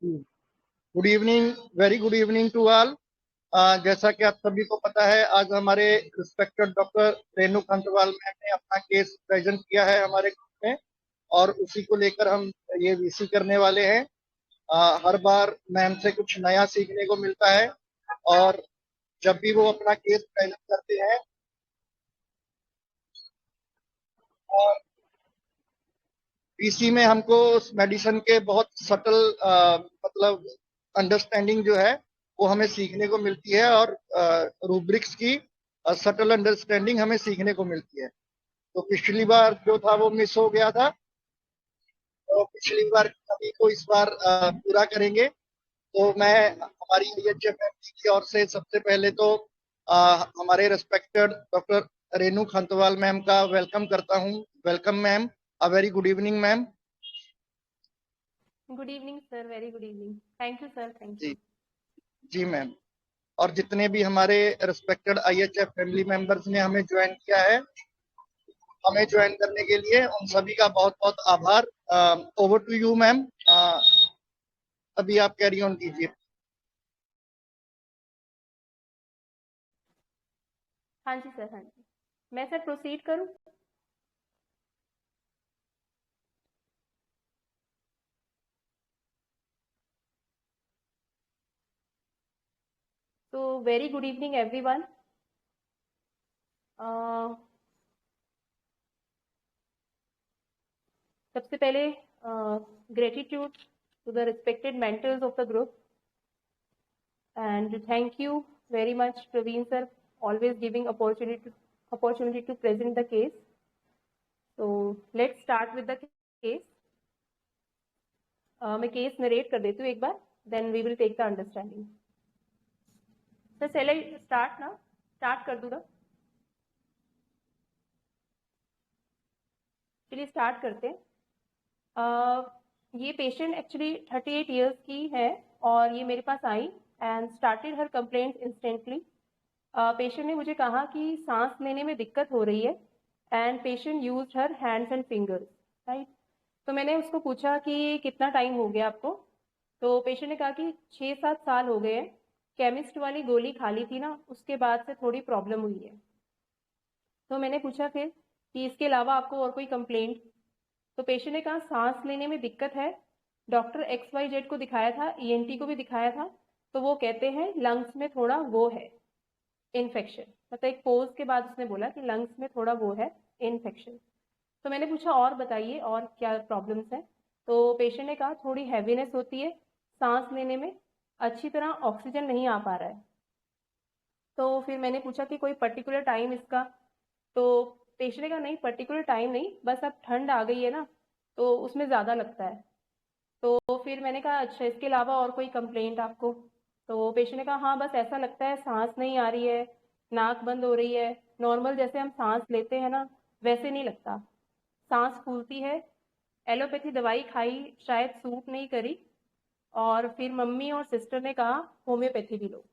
Good evening, very good evening to all. जैसा कि आप सभी को पता है, आज हमारे respected doctor Renu Khantwal ma'am ने अपना केस प्रेजेंट किया है हमारे ग्रुप में, और उसी को लेकर हम ये वीसी करने वाले हैं। हर बार मैम से कुछ नया सीखने को मिलता है, और जब भी वो अपना केस प्रेजेंट करते हैं, और पीसी में हमको उस मेडिसिन के बहुत सटल मतलब अंडरस्टैंडिंग जो है वो हमें सीखने को मिलती है, और रूब्रिक्स की सटल अंडरस्टैंडिंग हमें सीखने को मिलती है। तो पिछली बार जो था वो मिस हो गया था, तो पिछली बार सभी को इस बार पूरा करेंगे। तो मैं हमारी एचएफएमसी की ओर से सबसे पहले तो हमारे respected doctor Renu Khantwal ma'am का वेलकम करता हूँ। Welcome ma'am, a very good evening ma'am. Good evening sir, very good evening. Thank you sir, thank जी यू। जी मैम। और जितने भी हमारे रिस्पेक्टेड आईएचएफ फैमिली मेंबर्स ने हमें ज्वाइन किया है, हमें ज्वाइन करने के लिए उन सभी का बहुत बहुत आभार। ओवर टू यू मैम, अभी आप कैरी ऑन कीजिए। हाँ जी सर, हाँ जी। मैं सर प्रोसीड करूँ? तो वेरी गुड इवनिंग एवरीवन। सबसे पहले gratitude to the respected mentors of the group, and thank you very much Praveen sir, always giving opportunity to present the case. So let's start with the case. मैं case narrate कर देती हूँ एक बार, then we will take the understanding. Sir चले start ना, start कर दूँ ना? चलिए स्टार्ट करते हैं। ये पेशेंट एक्चुअली 38 ईयर्स की है, और ये मेरे पास आई and started her complaint instantly. Patient ने मुझे कहा कि सांस लेने में दिक्कत हो रही है, and patient use her hands and fingers, right. तो मैंने उसको पूछा कि कितना टाइम हो गया आपको। तो पेशेंट ने कहा कि 6-7 साल हो गए हैं। केमिस्ट वाली गोली खा ली थी ना, उसके बाद से थोड़ी प्रॉब्लम हुई है। तो मैंने पूछा फिर कि इसके अलावा आपको और कोई कंप्लेंट? तो पेशेंट ने कहा सांस लेने में दिक्कत है, डॉक्टर XYZ को दिखाया था, ENT को भी दिखाया था, तो वो कहते हैं लंग्स में थोड़ा वो है, इन्फेक्शन। मतलब एक पोज के बाद उसने बोला कि लंग्स में थोड़ा वो है, इन्फेक्शन। तो मैंने पूछा और बताइए और क्या प्रॉब्लम्स है। तो पेशेंट ने कहा थोड़ी हैवीनेस होती है, सांस लेने में अच्छी तरह ऑक्सीजन नहीं आ पा रहा है। तो फिर मैंने पूछा कि कोई पर्टिकुलर टाइम इसका? तो पेशेंट ने कहा नहीं, पर्टिकुलर टाइम नहीं, बस अब ठंड आ गई है ना, तो उसमें ज़्यादा लगता है। तो फिर मैंने कहा अच्छा, इसके अलावा और कोई कंप्लेंट आपको? तो पेशेंट ने कहा हाँ, बस ऐसा लगता है सांस नहीं आ रही है, नाक बंद हो रही है, नॉर्मल जैसे हम सांस लेते हैं ना वैसे नहीं लगता, सांस फूलती है। एलोपैथी दवाई खाई, शायद सूट नहीं करी, और फिर मम्मी और सिस्टर ने कहा होम्योपैथी भी लो।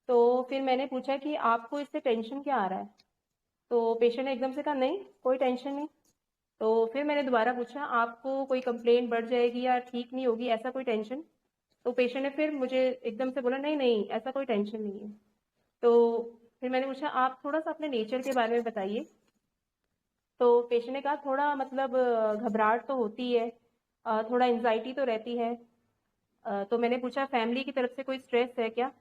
तो फिर मैंने पूछा कि आपको इससे टेंशन क्या आ रहा है? तो पेशेंट ने एकदम से कहा नहीं, कोई टेंशन नहीं। तो फिर मैंने दोबारा पूछा आपको कोई कंप्लेंट बढ़ जाएगी या ठीक नहीं होगी, ऐसा कोई टेंशन? तो पेशेंट ने फिर मुझे एकदम से बोला नहीं नहीं, ऐसा कोई टेंशन नहीं है। तो फिर मैंने पूछा आप थोड़ा सा अपने नेचर के बारे में बताइए। तो पेशेंट ने कहा थोड़ा मतलब घबराहट तो होती है, थोड़ा एंजाइटी तो रहती है। तो मैंने पूछा फैमिली की तरफ से कोई स्ट्रेस है क्या?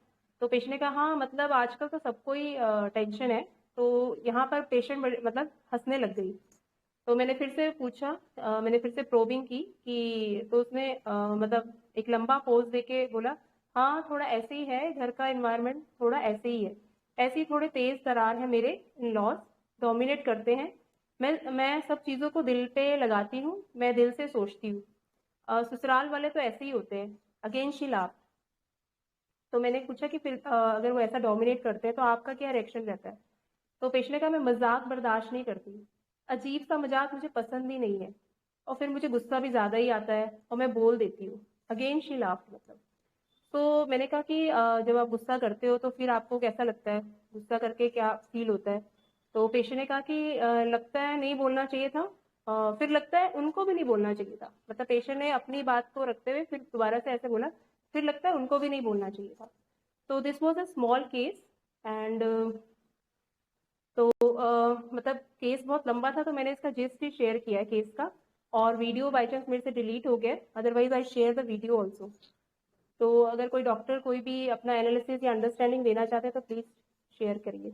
तो पेशेंट ने कहा हाँ, मतलब आजकल तो सबको ही टेंशन है। तो यहाँ पर पेशेंट मतलब हंसने लग गई। तो मैंने फिर से पूछा, मैंने फिर से प्रोबिंग की कि तो उसने मतलब एक लंबा पोज देके बोला हाँ, थोड़ा ऐसे ही है, घर का एनवायरनमेंट थोड़ा ऐसे ही है, ऐसे ही थोड़े तेज तरार है, मेरे इन लॉज डोमिनेट करते हैं। मैं सब चीज़ों को दिल पे लगाती हूँ, मैं दिल से सोचती हूँ। ससुराल वाले तो ऐसे ही होते हैं। Again she laugh. तो मैंने पूछा कि फिर अगर वो ऐसा डोमिनेट करते हैं तो आपका क्या रिएक्शन रहता है? तो पेशेंट ने कहा मैं मजाक बर्दाश्त नहीं करती, अजीब सा मजाक मुझे पसंद ही नहीं है, और फिर मुझे गुस्सा भी ज़्यादा ही आता है और मैं बोल देती हूँ। अगेन शी लाफ मतलब। तो मैंने कहा कि जब आप गुस्सा करते हो तो फिर आपको कैसा लगता है, गुस्सा करके क्या फील होता है? तो पेशेंट ने कहा कि लगता है नहीं बोलना चाहिए था, फिर लगता है उनको भी नहीं बोलना चाहिए था, मतलब पेशेंट ने अपनी बात को रखते हुए फिर दोबारा से ऐसे बोला, फिर लगता है उनको भी नहीं बोलना चाहिए था। तो this was a small case and तो मतलब केस बहुत लंबा था, तो मैंने इसका जिस्ट ही शेयर किया है केस का, और वीडियो बाई चांस मेरे से डिलीट हो गया, otherwise I share the video also. तो अगर कोई डॉक्टर कोई भी अपना एनालिसिस या अंडरस्टैंडिंग देना चाहते हैं तो प्लीज शेयर करिए।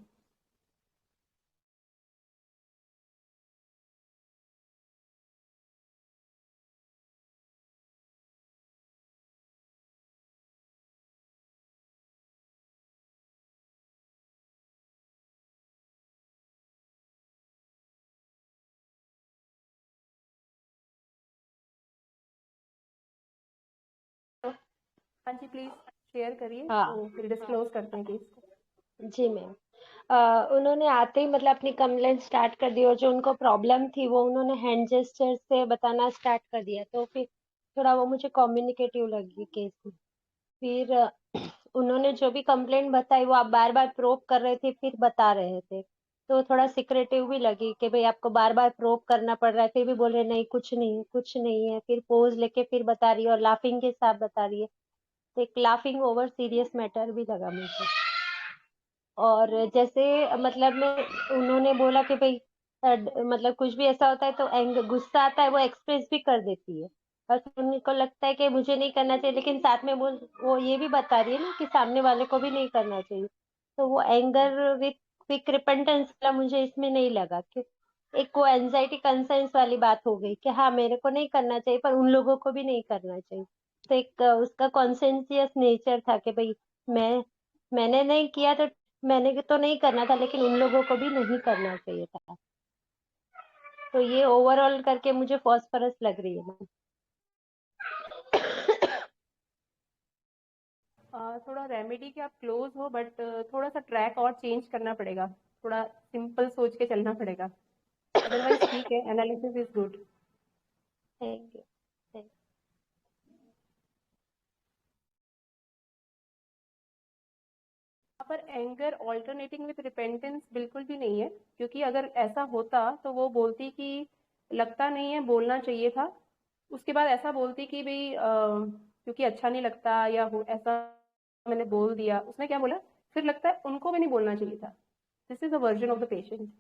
तो हाँ जी, प्लीज शेयर करिए, हाँ तो फिर डिस्क्लोज करते हैं केस को। जी मैम। उन्होंने आते ही मतलब अपनी कंप्लेंट स्टार्ट कर दी और जो उनको प्रॉब्लम थी वो उन्होंने हैंड जेस्चर से बताना स्टार्ट कर दिया, तो फिर थोड़ा वो मुझे कम्युनिकेटिव लगी केस में। फिर उन्होंने जो भी कंप्लेंट बताई वो आप बार बार प्रोब कर रहे थे फिर बता रहे थे, तो थोड़ा सिक्रेटिव भी लगी कि भाई आपको बार बार प्रोब करना पड़ रहा है, फिर भी बोल रहे नहीं कुछ नहीं कुछ नहीं है, फिर पोज लेके फिर बता रही है और लाफिंग के साथ बता रही है। तो एक लाफिंग ओवर सीरियस मैटर भी लगा मुझे। और जैसे मतलब मैं उन्होंने बोला कि भाई मतलब कुछ भी ऐसा होता है तो एंग गुस्सा आता है वो एक्सप्रेस भी कर देती है, और फिर उनको लगता है कि मुझे नहीं करना चाहिए, लेकिन साथ में वो ये भी बता रही है ना कि सामने वाले को भी नहीं करना चाहिए। तो वो एंगर विथ क्विक रिपेंटेंस वाला मुझे इसमें नहीं लगा कि एक वो एंजाइटी कंसर्न्स वाली बात हो गई कि हाँ मेरे को नहीं करना चाहिए पर उन लोगों को भी नहीं करना चाहिए। तो एक उसका कॉन्सेंसियस नेचर था कि भाई मैंने नहीं किया तो मैंने तो नहीं करना था, लेकिन उन लोगों को भी नहीं करना चाहिए था। तो ये ओवरऑल करके मुझे फॉस्फरस लग रही है मैम। थोड़ा रेमेडी के आप क्लोज हो, बट थोड़ा सा ट्रैक और चेंज करना पड़ेगा, थोड़ा सिंपल सोच के चलना पड़ेगा, अदरवाइज ठीक है, analysis is good. Thank you. यहाँ पर एंगर ऑल्टरनेटिंग विद रिपेंटेंस बिल्कुल भी नहीं है, क्योंकि अगर ऐसा होता तो वो बोलती कि लगता नहीं है, बोलना चाहिए था, उसके बाद ऐसा बोलती कि भाई क्योंकि अच्छा नहीं लगता या हो ऐसा मैंने बोल दिया, उसने क्या बोला, फिर लगता है उनको भी नहीं बोलना चाहिए था। This is a version of the patient.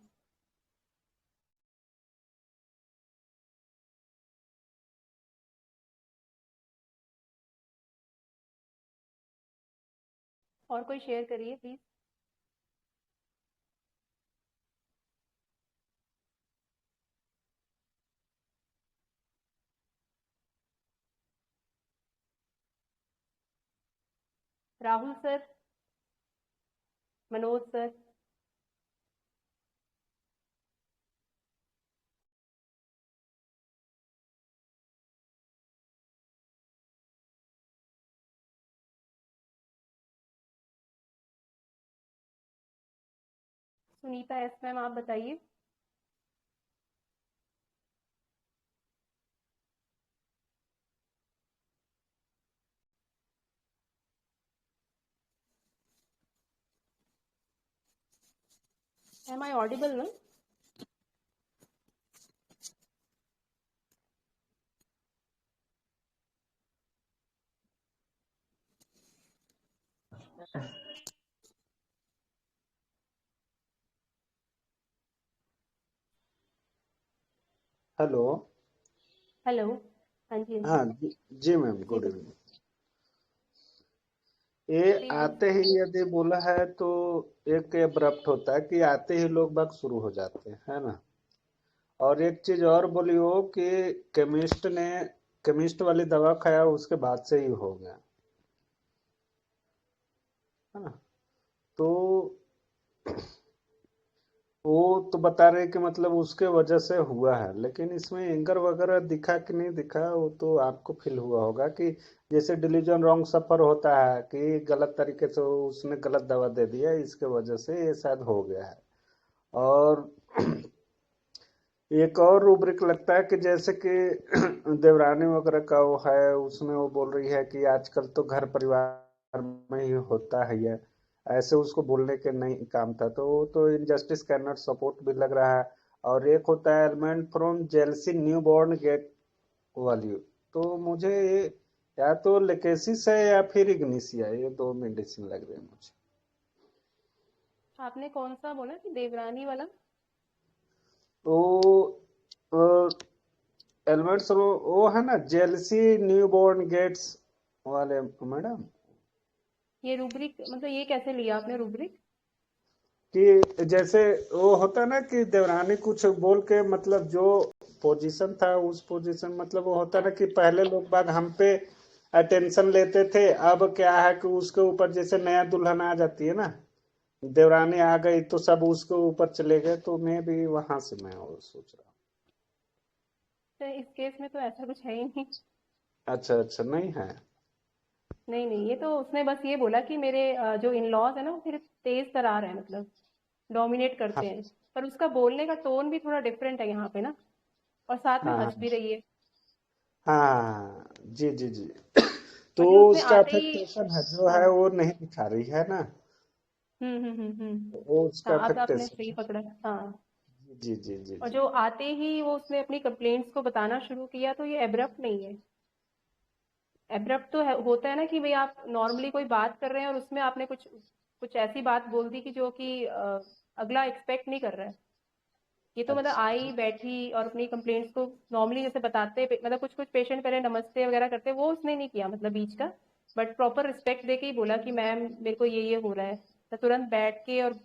और कोई शेयर करिए please. Rahul sir, Manoj sir. Sunita S ma'am, आप बताइए। एम आई ऑडिबल ना? हेलो। हेलो। हाँ जी, हाँ जी। हाँ जी, जी मैम, जी गुड बताइए। इवनिंग। ये गुड इवनिंग। आते ही यदि बोला है तो एक एब्रप्ट होता है कि आते ही लोग बाग शुरू हो जाते हैं, है ना। और एक चीज और बोली हो कि केमिस्ट वाली दवा खाया उसके बाद से ही हो गया, है ना। तो वो तो बता रहे कि मतलब उसके वजह से हुआ है, लेकिन इसमें एंगर वगैरह दिखा कि नहीं दिखा वो तो आपको फील हुआ होगा कि जैसे डिलीजन रॉन्ग सफर होता है कि गलत तरीके से उसने गलत दवा दे दिया, इसके वजह से ये शायद हो गया है। और एक और रूब्रिक लगता है कि जैसे कि देवरानी वगैरह का वो है, उसमें वो बोल रही है कि आजकल तो घर परिवार में ही होता है ये, ऐसे उसको बोलने के नहीं काम था, तो वो तो इनजस्टिस कैन नॉट सपोर्ट भी लग रहा है। और एक होता है element from jealousy new born get value. तो मुझे ये या तो लेकेसिस है या फिर इग्निसिया, ये दो मेडिसिन लग रहे हैं मुझे। आपने कौन सा बोला कि देवरानी वाला? तो एलिमेंट्स वो है ना, जेलसी न्यू बॉर्न गेट्स वाले मैडम। ये रूब्रिक मतलब ये कैसे लिया आपने रूब्रिक? कि जैसे वो होता है ना कि देवरानी कुछ बोल के मतलब जो पोजीशन था उस पोजीशन, मतलब वो होता है ना कि पहले लोग बाग हम पे अटेंशन लेते थे, अब क्या है कि उसके ऊपर जैसे नया दुल्हन आ जाती है ना, देवरानी आ गई तो सब उसके ऊपर चले गए, तो मैं भी वहां से मैं वो सोच रहा तो इस केस में तो ऐसा कुछ है ही नहीं। हूँ। अच्छा अच्छा, नहीं है। नहीं नहीं, ये तो उसने बस ये बोला कि मेरे जो इन लॉज है ना वो फिर तेज तरार है, मतलब डोमिनेट करते हाँ हैं। पर उसका बोलने का टोन भी थोड़ा डिफरेंट है यहाँ पे ना, और साथ में हाँ हंस भी रही है। हाँ, जी जी जी। तो और जो उसने उसका आते ही अफेक्टेशन है जो हाँ है वो नहीं दिखा रही है ना, हम्म। वो उसका हाँ, अब आपने अफेक्टेशन। सही पकड़ा। हाँ, जी जी जी और जी। जो आते ही वो उसने अपनी कंप्लेंट्स को बताना शुरू किया, तो ये एब्रप्ट नहीं है। एब्रप्ट तो होता है ना कि भाई आप नॉर्मली कोई बात कर रहे हैं और उसमें आपने कुछ कुछ ऐसी बात बोल दी कि जो कि अगला एक्सपेक्ट नहीं कर रहा है। ये तो मतलब अच्छा आई बैठी और अपनी कंप्लेंट्स को नॉर्मली जैसे बताते, मतलब कुछ कुछ पेशेंट पहले नमस्ते वगैरह करते, वो उसने नहीं किया मतलब बीच का। बट प्रॉपर रिस्पेक्ट देके ही बोला कि मैम मेरे को ये हो रहा है, तो तुरंत बैठ के और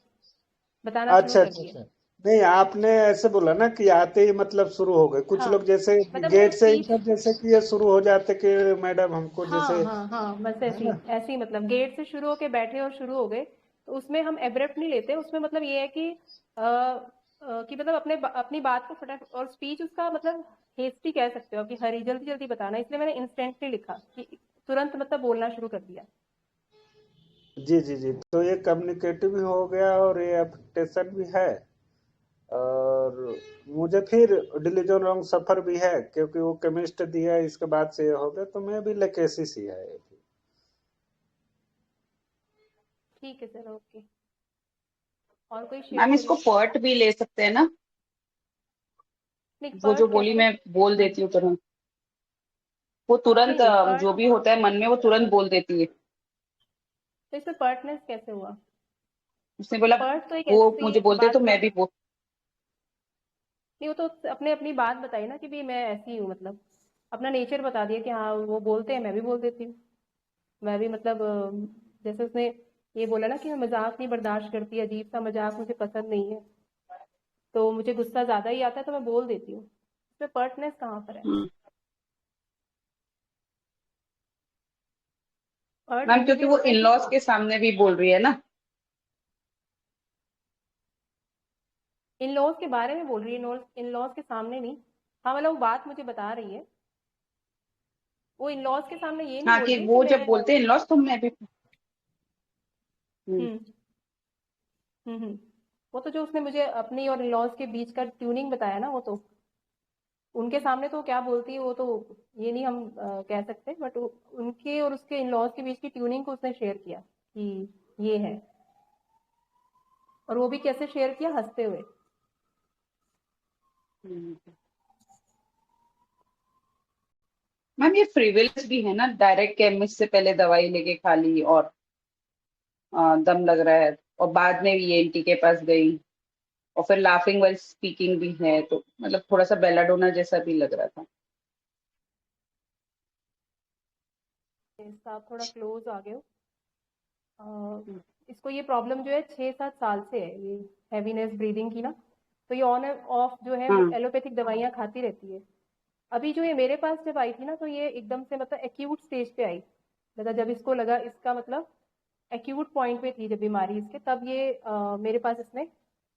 बताना शुरू अच्छा कर अच्छा दिया। अच्छा। नहीं, आपने ऐसे बोला ना कि आते ही मतलब शुरू हो गए, कुछ हाँ, लोग जैसे मतलब वो गेट से स्पीच। इंटर जैसे कि ये शुरू हो जाते कि मैडम हमको जैसे, हाँ, बस है ऐसी ना। ऐसी मतलब गेट से शुरू होके बैठे और शुरू हो गए। तो उसमें हम एब्रप्ट नहीं लेते, उसमें मतलब ये है कि कि मतलब अपनी बात को फटाफट, और स्पीच उसका मतलब हेस्टी कह सकते हो कि हरी जल्दी जल्दी बताना, इसलिए मैंने इंस्टेंटली लिखा कि तुरंत मतलब बोलना शुरू कर दिया। जी जी जी। तो ये कम्युनिकेटिव भी हो गया और ये एप्लिकेशन भी है, और मुझे फिर डिलीजन रॉन्ग सफर भी है क्योंकि वो केमिस्ट दिया है, इसके बाद से ये हो गया, तो मैं भी लेकेसिस ही है। ठीक है सर, ओके। और कोई शेयर मैम इसको करिए। पर्ट भी ले सकते हैं ना? नहीं, वो जो पर्ट बोली कैसे? मैं बोल देती हूँ तुरंत, वो तुरंत नहीं नहीं, पर्ट जो भी होता है मन में वो तुरंत बोल देती है। तो इसमें पर्टनेस कैसे हुआ? उसने बोला पर्ट तो एक वो ऐसी मुझे बोलते तो बात का, मैं भी बोल। नहीं वो तो अपने अपनी बात बताई ना कि भी मैं ऐसी हूँ, मतलब अपना नेचर बता दिया कि हाँ वो बोलते हैं मैं भी बोल देती हूँ। मैं भी मतलब जैसे उसने ये बोला ना कि मैं मजाक नहीं बर्दाश्त करती, अजीब सा मजाक मुझे पसंद नहीं है, तो मुझे गुस्सा ज्यादा ही आता है तो मैं बोल देती हूँ। इसमें पर्टनेस कहाँ पर है? पर्ट मैम क्योंकि यूजुअली वो होता है इन कि लॉज के सामने भी बोल रही है ना। इन लॉज के बारे में बोल रही है, इन लॉज के सामने नहीं। हाँ, मतलब वो बात मुझे बता रही है, वो इन लॉज के सामने ये नहीं हाँ, बोल कि रही है कि वो मैं जब बोलते हैं इन लॉज तो मैं भी। हम्म। हम्म हम्म। वो तो जो उसने मुझे अपनी और इन लॉज के बीच का ट्यूनिंग बताया ना, वो तो उनके सामने तो क्या बोलती है वो तो ये नहीं हम कह सकते, बट उनके और उसके इन लॉज के बीच की ट्यूनिंग को उसने शेयर किया कि ये है। और वो भी कैसे शेयर किया? हंसते हुए। हम्म। मैम ये फ्रीविल्स भी है ना, डायरेक्ट केमिस्ट से पहले दवाई लेके खा ली और दम लग रहा है, और बाद में ईएनटी के पास गई, और फिर लाफिंग वाइल स्पीकिंग भी है, तो मतलब थोड़ा सा बेलाडोना जैसा भी लग रहा था। इसका आप थोड़ा क्लोज आ गए हो। इसको ये प्रॉब्लम जो है 6-7 साल से है, ये हैवीनेस ब्रीदिंग की ना। तो ये ऑन ऑफ जो है हाँ। एलोपैथिक दवाइयाँ खाती रहती है। अभी जो ये मेरे पास जब आई थी ना, तो ये एकदम से मतलब एक्यूट स्टेज पे आई। मतलब जब इसको लगा इसका मतलब एक्यूट पॉइंट पे थी जब बीमारी इसके, तब ये मेरे पास इसने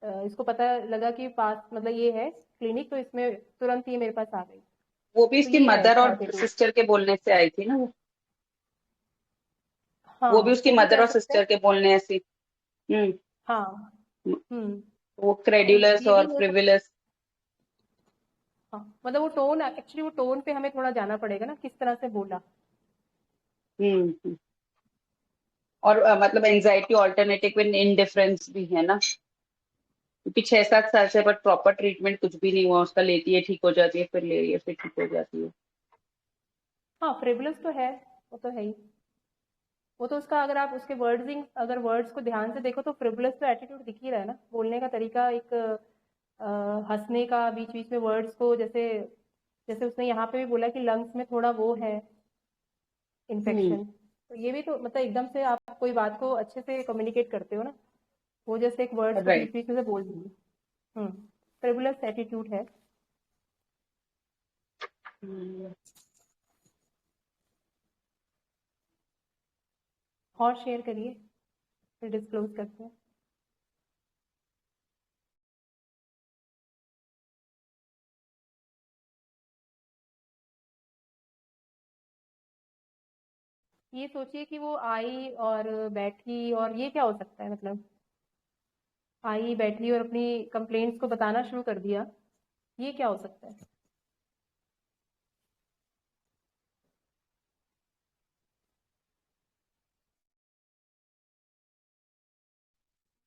इसको पता लगा कि पास मतलब ये है क्लिनिक, तो इसमें तुरंत ये मेरे पास आ गई। वो भी तो इसकी ये है मदर इसका और एटीट्यूड। सिस्टर के बोलने से आई थी ना वो भी हाँ, उसकी वो भी मदर कह और सकते हैं। सिस्टर के बोलने ऐसी। हम्म। हाँ। हम्म। वो तो क्रेडुलस ये भी और हो सकता। फ्रिविलस। हाँ, मतलब वो टोन एक्चुअली, वो टोन पे हमें थोड़ा जाना पड़ेगा ना, किस तरह से बोला। हम्म। और मतलब एंजाइटी ऑल्टरनेटिव विद इंडिफरेंस भी है ना। क्योंकि 6-7 साल से बट प्रॉपर ट्रीटमेंट कुछ भी नहीं हुआ उसका, लेती है ठीक हो जाती है, फिर ले रही है फिर ठीक हो जाती है। हाँ, फ्रिवलस तो है, वो तो है ही। वो तो उसका, अगर आप उसके वर्ड्सिंग, अगर वर्ड्स को ध्यान से देखो तो फ्रिवलस तो एटीट्यूड दिख ही रहा है ना, बोलने का तरीका, एक हंसने का, बीच बीच में वर्ड्स को, जैसे जैसे उसने यहाँ पे भी बोला कि लंग्स में थोड़ा वो है इन्फेक्शन, तो ये भी तो मतलब एकदम से आप कोई बात को अच्छे से कम्युनिकेट करते हो ना, वो जैसे एक वर्ड्स को बीच राइट। बीच में से बोल दूंगी। फ्रिवलस एटीट्यूड है। और शेयर करिए, फिर डिस्क्लोज करते हैं। ये सोचिए कि वो आई और बैठी, और ये क्या हो सकता है, मतलब आई बैठी और अपनी कंप्लेंट्स को बताना शुरू कर दिया, ये क्या हो सकता है?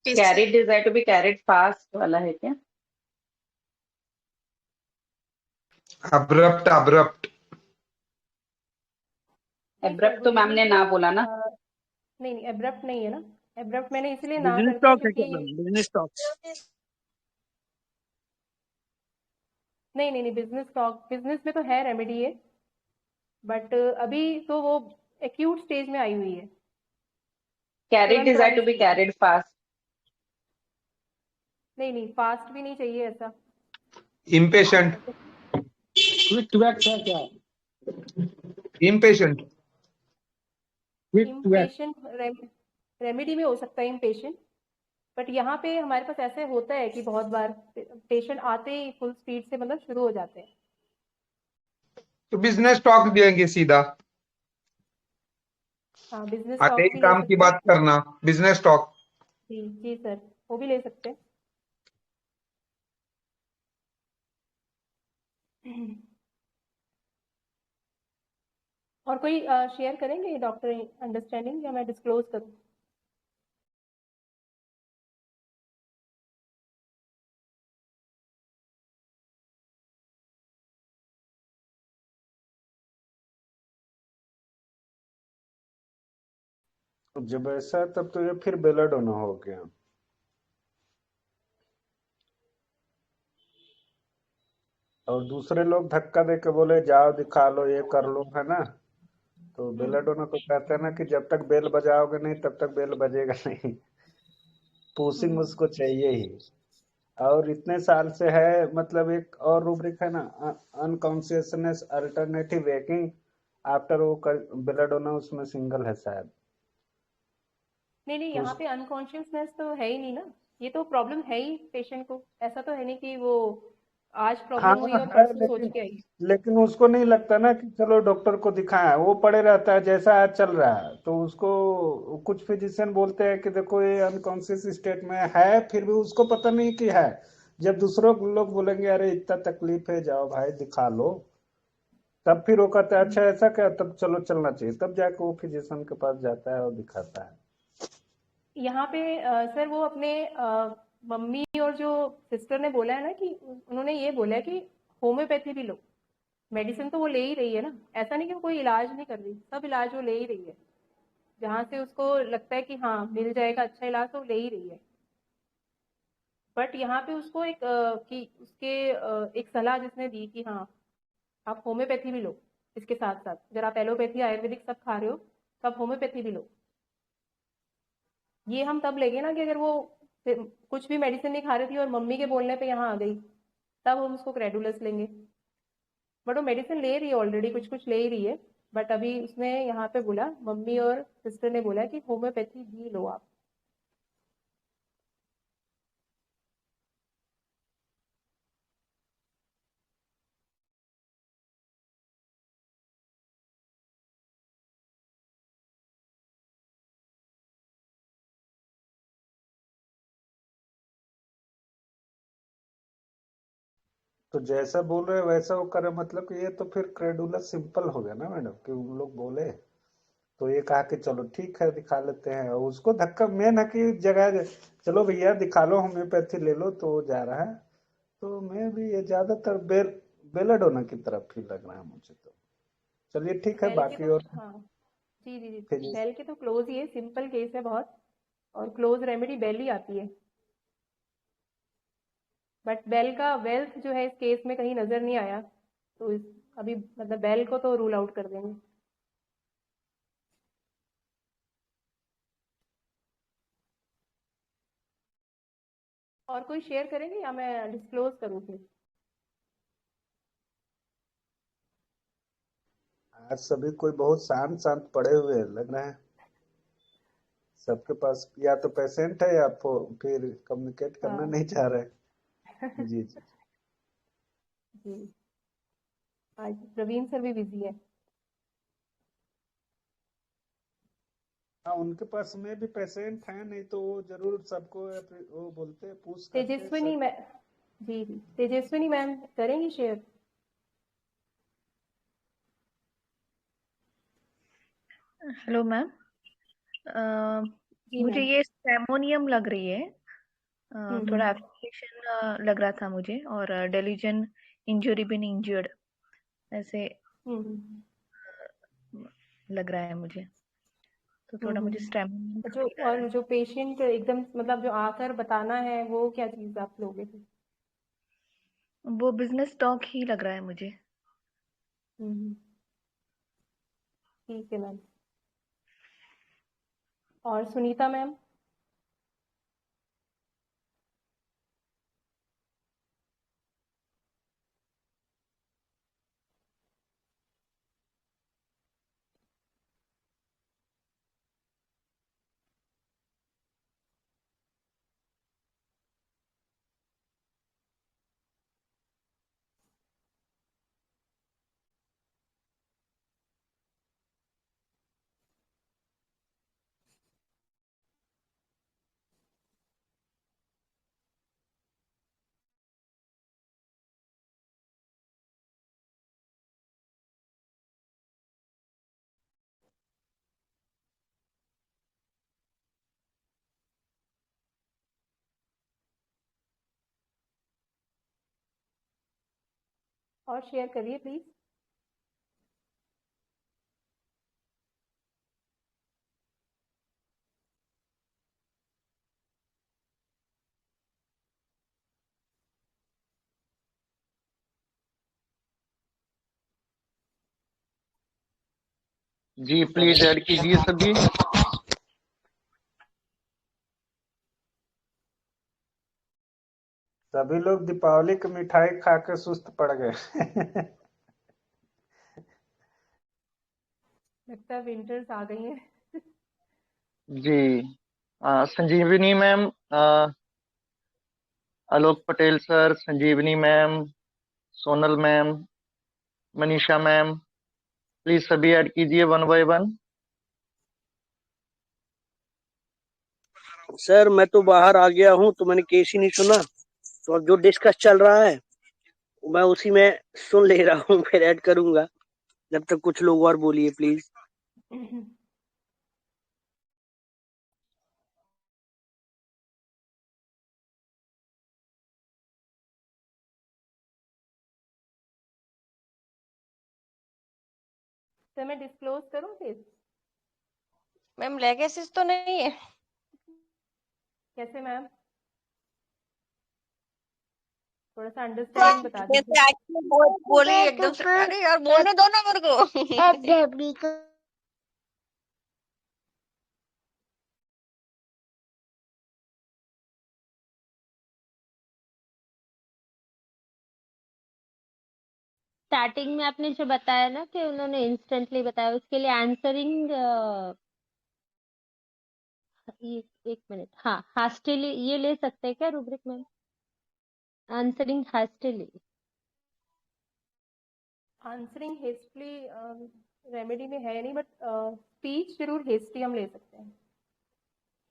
Carried desire to be carried fast वाला है क्या? अब्रप्ट अब्रप्ट नहीं सर, एब्रप्ट गुड तो मैम इवनिंग ने सर। ना बोला ना। नहीं नहीं, एब्रप्ट नहीं है ना। एब्रप्ट मैंने इसलिए ना बिजनेस कर दिया टॉक है क्या क्योंकि मैम? Business talk. नहीं नहीं नहीं, बिजनेस टॉक, बिजनेस में तो है रेमेडी है, बट अभी तो वो एक्यूट स्टेज में आई हुई है, कैरिड तुरंत डिजायर टू राइज बी नहीं है। Carried fast. नहीं नहीं, फास्ट भी नहीं चाहिए ऐसा। इम्पेशेंट क्विक टू एक्ट है क्या? Impatient quick to act. Impatient remedy में हो सकता है इम्पेशेंट, बट यहाँ पे हमारे पास ऐसे होता है कि बहुत बार पेशेंट आते ही फुल स्पीड से मतलब शुरू हो जाते हैं। तो बिजनेस टॉक देंगे सीधा, हाँ, बिजनेस आते टॉक ही भी ले काम की सकते हैं। बात करना, बिजनेस टॉक। जी जी सर, वो भी ले सकते हैं। और कोई शेयर करेंगे डॉक्टर अंडरस्टैंडिंग, या मैं डिस्क्लोज करूँ? तो जब ऐसा है तब तो ये फिर बेलाडोना हो गया। और दूसरे लोग धक्का दे के बोले जाओ दिखा लो ये कर लो, है ना। तो बेलाडोना को कहते हैं ना कि जब तक बेल बजाओगे नहीं तब तक बेल बजेगा नहीं। पुशिंग हम्म। उसको चाहिए ही। और इतने साल से है, मतलब एक और रूब्रिक है ना, अनकॉन्शियसनेस अल्टरनेटिव वेकिंग आफ्टर वो बेलाडोना, उसमें सिंगल है शायद। नहीं नहीं, तो यहाँ पे अनकॉन्शियसनेस तो है ही नहीं ना, ये तो प्रॉब्लम है ही पेशेंट को, ऐसा तो है नहीं कि वो आज हाँ प्रॉब्लम हुई और है, परसों सोच लेकिन के आई। लेकिन उसको नहीं लगता ना कि चलो डॉक्टर को दिखाएं, वो पड़े रहता है जैसा आज चल रहा है। तो उसको कुछ फिजिशियन बोलते हैं कि देखो ये अनकॉन्शियस स्टेट में है, फिर भी उसको पता नहीं कि है। जब दूसरों लोग बोलेंगे अरे इतना तकलीफ है जाओ भाई दिखा लो, तब फिर वो कहता है अच्छा ऐसा क्या, तब चलो चलना चाहिए, तब जाके वो फिजिशियन के पास जाता है और दिखाता है। यहाँ पे सर वो अपने मम्मी और जो सिस्टर ने बोला है ना कि उन्होंने ये बोला है कि होम्योपैथी भी लो, मेडिसिन तो वो ले ही रही है ना, ऐसा नहीं कि वो कोई इलाज नहीं कर रही, सब इलाज वो ले ही रही है, जहाँ से उसको लगता है कि हाँ मिल जाएगा अच्छा इलाज तो वो ले ही रही है। बट यहाँ पे उसको एक कि उसके एक सलाह जिसने दी कि हाँ आप होम्योपैथी भी लो इसके साथ साथ, अगर आप एलोपैथी आयुर्वेदिक सब खा रहे हो तो आप होम्योपैथी भी लो। ये हम तब लेंगे ना कि अगर वो कुछ भी मेडिसिन नहीं खा रही थी और मम्मी के बोलने पे यहाँ आ गई, तब हम उसको क्रेडुलस लेंगे। बट वो मेडिसिन ले रही है ऑलरेडी, कुछ कुछ ले ही रही है, बट अभी उसने यहाँ पे बोला, मम्मी और सिस्टर ने बोला कि होम्योपैथी भी लो आप। तो जैसा बोल रहे हैं वैसा वो करे, मतलब कि ये तो फिर क्रेडुलस सिंपल हो गया ना मैडम, कि उन लोग बोले तो ये कहा कि चलो ठीक है दिखा लेते हैं, और उसको धक्का मेन है कि जगह चलो भैया दिखा लो होम्योपैथी ले लो, तो वो जा रहा है। तो मैं भी ये ज्यादातर बेलाडोना की तरफ ही लग रहा है मुझे तो। चलिए ठीक है, बेल के बाकी तो और हाँ, जी जी जी, फिर बेल के तो क्लोज ही है, सिंपल केस है बहुत, और क्लोज रेमेडी बेल ही आती है। बट बेल का वेल्थ जो है इस केस में कहीं नजर नहीं आया, तो इस अभी मतलब बेल को तो रूल आउट कर देंगे। और कोई शेयर करेंगे या मैं डिस्क्लोज करूँ फिर? आज सभी कोई बहुत शांत शांत पड़े हुए लग रहे हैं। सबके पास या तो पेशेंट है या फिर कम्युनिकेट करना हाँ नहीं चाह रहे। जी जी। जी, आज प्रवीण सर भी बिजी है। हाँ, उनके पास में भी पेशेंट है, नहीं तो वो जरूर सबको वो बोलते पूछ करते तेजस्विनी सब। मैं, जी जी, तेजस्विनी मैम करेंगी शेयर? Hello ma'am. जी मुझे मैम। ये सेमोनियम लग रही है, थोड़ा हम्म। एप्लीकेशन लग रहा था मुझे, और डेलीजन इंजुरी बिन इंजर्ड ऐसे हम्म। लग रहा है मुझे, तो थोड़ा मुझे हम्म। सेमोनियम का जो फील आ रहा और जो पेशेंट एकदम मतलब जो आकर बताना है, वो क्या चीज आप लोगे फिर? है। वो बिजनेस टॉक ही लग रहा है मुझे। हम्म। ठीक है मैम। और सुनीता मैम? और शेयर करिए प्लीज। जी प्लीज ऐड कीजिए सभी। सभी लोग दीपावली की मिठाई खा के सुस्त पड़ गए। लगता है विंटर्स आ गई हैं। जी Sanjivani ma'am, Alok Patel sir, Sanjivani ma'am, Sonal ma'am, Manisha ma'am, please सभी ऐड कीजिए वन बाय वन। सर मैं तो बाहर आ गया हूँ, तो मैंने केस ही नहीं सुना, तो अब जो डिस्कस चल रहा है मैं उसी में सुन ले रहा हूँ, फिर ऐड करूंगा। जब तक कुछ लोग और बोलिए प्लीज। तो मैं डिस्क्लोज करूँ फिर? मैम लेगेसीज तो नहीं है? कैसे मैम? थोड़ा सा अंडरस्टैंडिंग बता दीजिए। जैसे आज बोली एकदम से, अरे यार बोलने दो ना मेरे को। स्टार्टिंग में आपने जो बताया ना कि उन्होंने इंस्टेंटली बताया, उसके लिए आंसरिंग एक मिनट, हाँ हास्टेली ये ले सकते हैं क्या रूब्रिक में? आंसरिंग हास्टेली। आंसरिंग हेस्टली रेमेडी में है नहीं, बट स्पीच जरूर हेस्टी हम ले सकते हैं।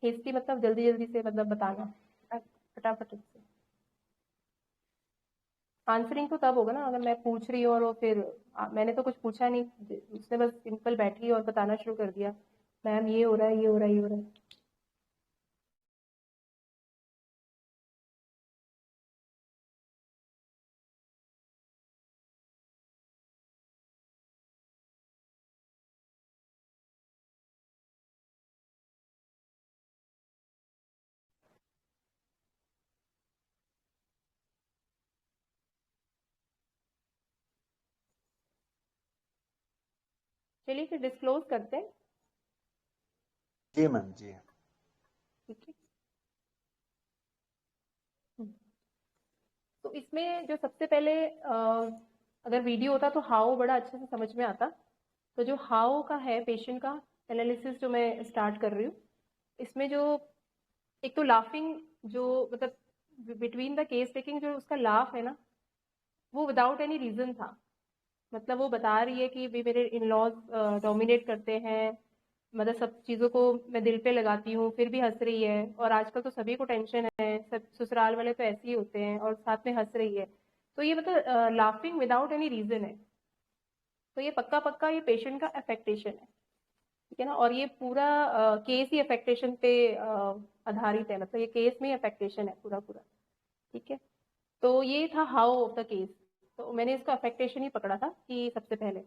हेस्टी मतलब जल्दी जल्दी से मतलब बताना, फटाफट से। आंसरिंग तो तब होगा ना अगर मैं पूछ रही हूँ और वो फिर मैंने तो कुछ पूछा नहीं, उसने बस सिंपल बैठी और बताना शुरू कर दिया, मैम ये हो रहा है, ये हो रहा है, ये हो रहा है। चलिए फिर डिस्क्लोज करते हैं। जी मैम जी। ठीक है। तो इसमें जो सबसे पहले अगर वीडियो होता तो हाउ बड़ा अच्छे से समझ में आता। तो जो हाउ का है पेशेंट का एनालिसिस जो मैं स्टार्ट कर रही हूँ, इसमें जो एक तो लाफिंग जो मतलब बिटवीन द केस टेकिंग जो उसका लाफ है ना, वो विदाउट एनी रीजन था। मतलब वो बता रही है कि भी मेरे इन लॉज डोमिनेट करते हैं, मतलब सब चीज़ों को मैं दिल पे लगाती हूँ, फिर भी हंस रही है। और आजकल तो सभी को टेंशन है, सब ससुराल वाले तो ऐसे ही होते हैं, और साथ में हंस रही है। तो ये मतलब लाफिंग विदाउट एनी रीजन है। तो ये पक्का पक्का ये पेशेंट का अफेक्टेशन है, ठीक है ना। और ये पूरा केस ही अफेक्टेशन पे आधारित है, मतलब ये केस में ही अफेक्टेशन है पूरा पूरा, ठीक है। तो ये था हाउ ऑफ द केस। तो मैंने इसका अफेक्टेशन ही पकड़ा था कि सबसे पहले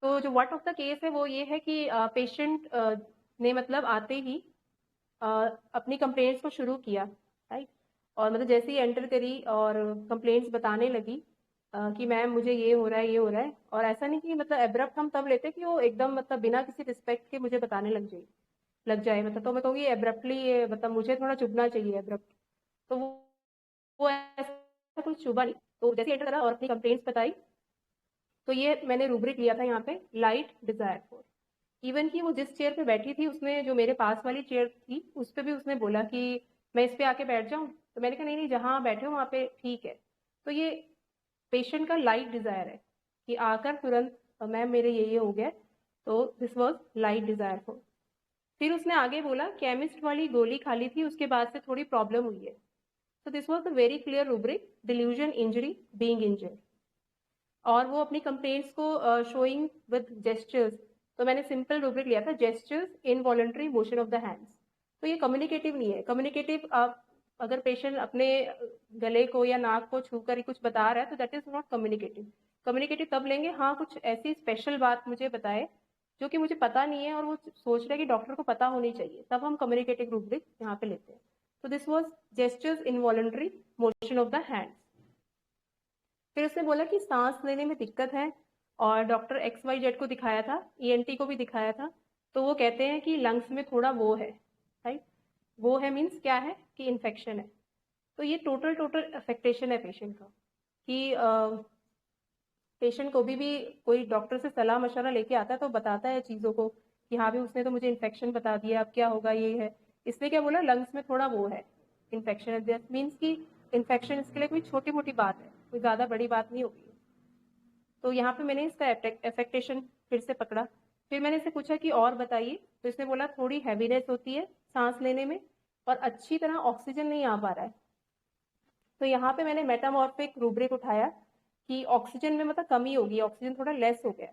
तो जो व्हाट ऑफ द केस है वो ये है कि पेशेंट ने मतलब आते ही अपनी कंप्लेंट्स को शुरू किया, राइट। और मतलब जैसे ही एंटर करी और कंप्लेंट्स बताने लगी कि मैम मुझे ये हो रहा है, ये हो रहा है। और ऐसा नहीं कि मतलब एब्रप्ट हम तब लेते कि वो एकदम मतलब बिना किसी रिस्पेक्ट के मुझे बताने लग जाए मतलब। तो मैं कहूँगी एब्रप्टली, ये मतलब मुझे थोड़ा चुभना चाहिए एब्रप्ट। तो वो ऐसा कुछ चुभा नहीं। तो जैसे एंटर करा और अपनी कंप्लेंट्स बताई, तो ये मैंने रूब्रिक लिया था यहाँ पे लाइट डिजायर फॉर। इवन कि वो जिस चेयर पे बैठी थी उसने, जो मेरे पास वाली चेयर थी उस पे भी उसने बोला कि मैं इस पे आके बैठ जाऊं। तो मैंने कहा नहीं नहीं, जहां बैठे हो वहां पे ठीक है। तो ये पेशेंट का लाइट डिजायर है कि आकर तुरंत मैम मेरे ये हो गया। तो this was light desire for. फिर उसने आगे बोला केमिस्ट वाली गोली खा ली थी, उसके बाद से थोड़ी प्रॉब्लम हुई है। तो this was a very clear rubric, delusion, injury, being injured. और वो अपनी कंप्लेंट्स को शोइंग विद जेस्चर्स। तो मैंने सिंपल रूब्रिक लिया था gestures, involuntary motion of the hands. तो ये कम्युनिकेटिव नहीं है। कम्युनिकेटिव आप अगर पेशेंट अपने गले को या नाक को छू कर ही कुछ बता रहा है तो that is not communicative. Communicative तब लेंगे हाँ कुछ ऐसी स्पेशल बात मुझे बताए जो कि मुझे पता नहीं है और वो सोच रहे हैं कि डॉक्टर को पता होनी चाहिए, तब हम कम्युनिकेटिव रूब्रिक यहाँ पे लेते हैं। तो this was gestures, involuntary motion of the hands. फिर उसने बोला कि सांस लेने में दिक्कत है, और डॉक्टर XYZ को दिखाया था, ENT को भी दिखाया था। तो वो कहते हैं कि लंग्स में थोड़ा वो है, राइट। वो है मीन्स क्या है कि इन्फेक्शन है। तो ये टोटल टोटल अफेक्टेशन है पेशेंट का कि पेशेंट को भी कोई डॉक्टर से सलाह मशवरा लेके आता है तो बताता है चीज़ों को कि हाँ भी उसने तो मुझे इन्फेक्शन बता दिया, अब क्या होगा, ये है। इसने क्या बोला, लंग्स में थोड़ा वो है, इन्फेक्शन है। दैट मीन्स कि इन्फेक्शन इसके लिए कोई छोटी मोटी बात है, कोई ज़्यादा बड़ी बात नहीं होगी। तो यहाँ पे मैंने इसका एफेक्टेशन फिर से पकड़ा। फिर मैंने इससे पूछा कि और बताइए। तो इसने बोला थोड़ी हैवीनेस होती है सांस लेने में और अच्छी तरह ऑक्सीजन नहीं आ पा रहा है। तो यहाँ पे मैंने मेटामॉर्फिक रूब्रिक उठाया कि ऑक्सीजन में मतलब कमी होगी, ऑक्सीजन थोड़ा लेस हो गया,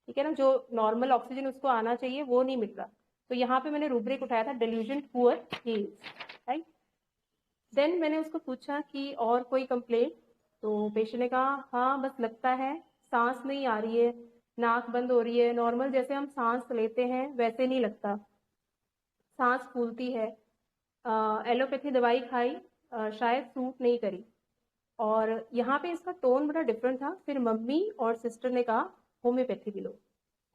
ठीक है ना। जो नॉर्मल ऑक्सीजन उसको आना चाहिए वो नहीं मिल रहा। तो यहाँ पे मैंने रूब्रिक उठाया था delusion, poor heels, right. Then मैंने उसको पूछा कि और कोई कंप्लेंट। तो पेशेंट ने कहा हाँ बस लगता है सांस नहीं आ रही है, नाक बंद हो रही है, नॉर्मल जैसे हम सांस लेते हैं वैसे नहीं लगता, सांस फूलती है। एलोपैथी दवाई खाई, शायद सूट नहीं करी। और यहाँ पे इसका टोन बड़ा डिफरेंट था। फिर मम्मी और सिस्टर ने कहा होम्योपैथी भी लो,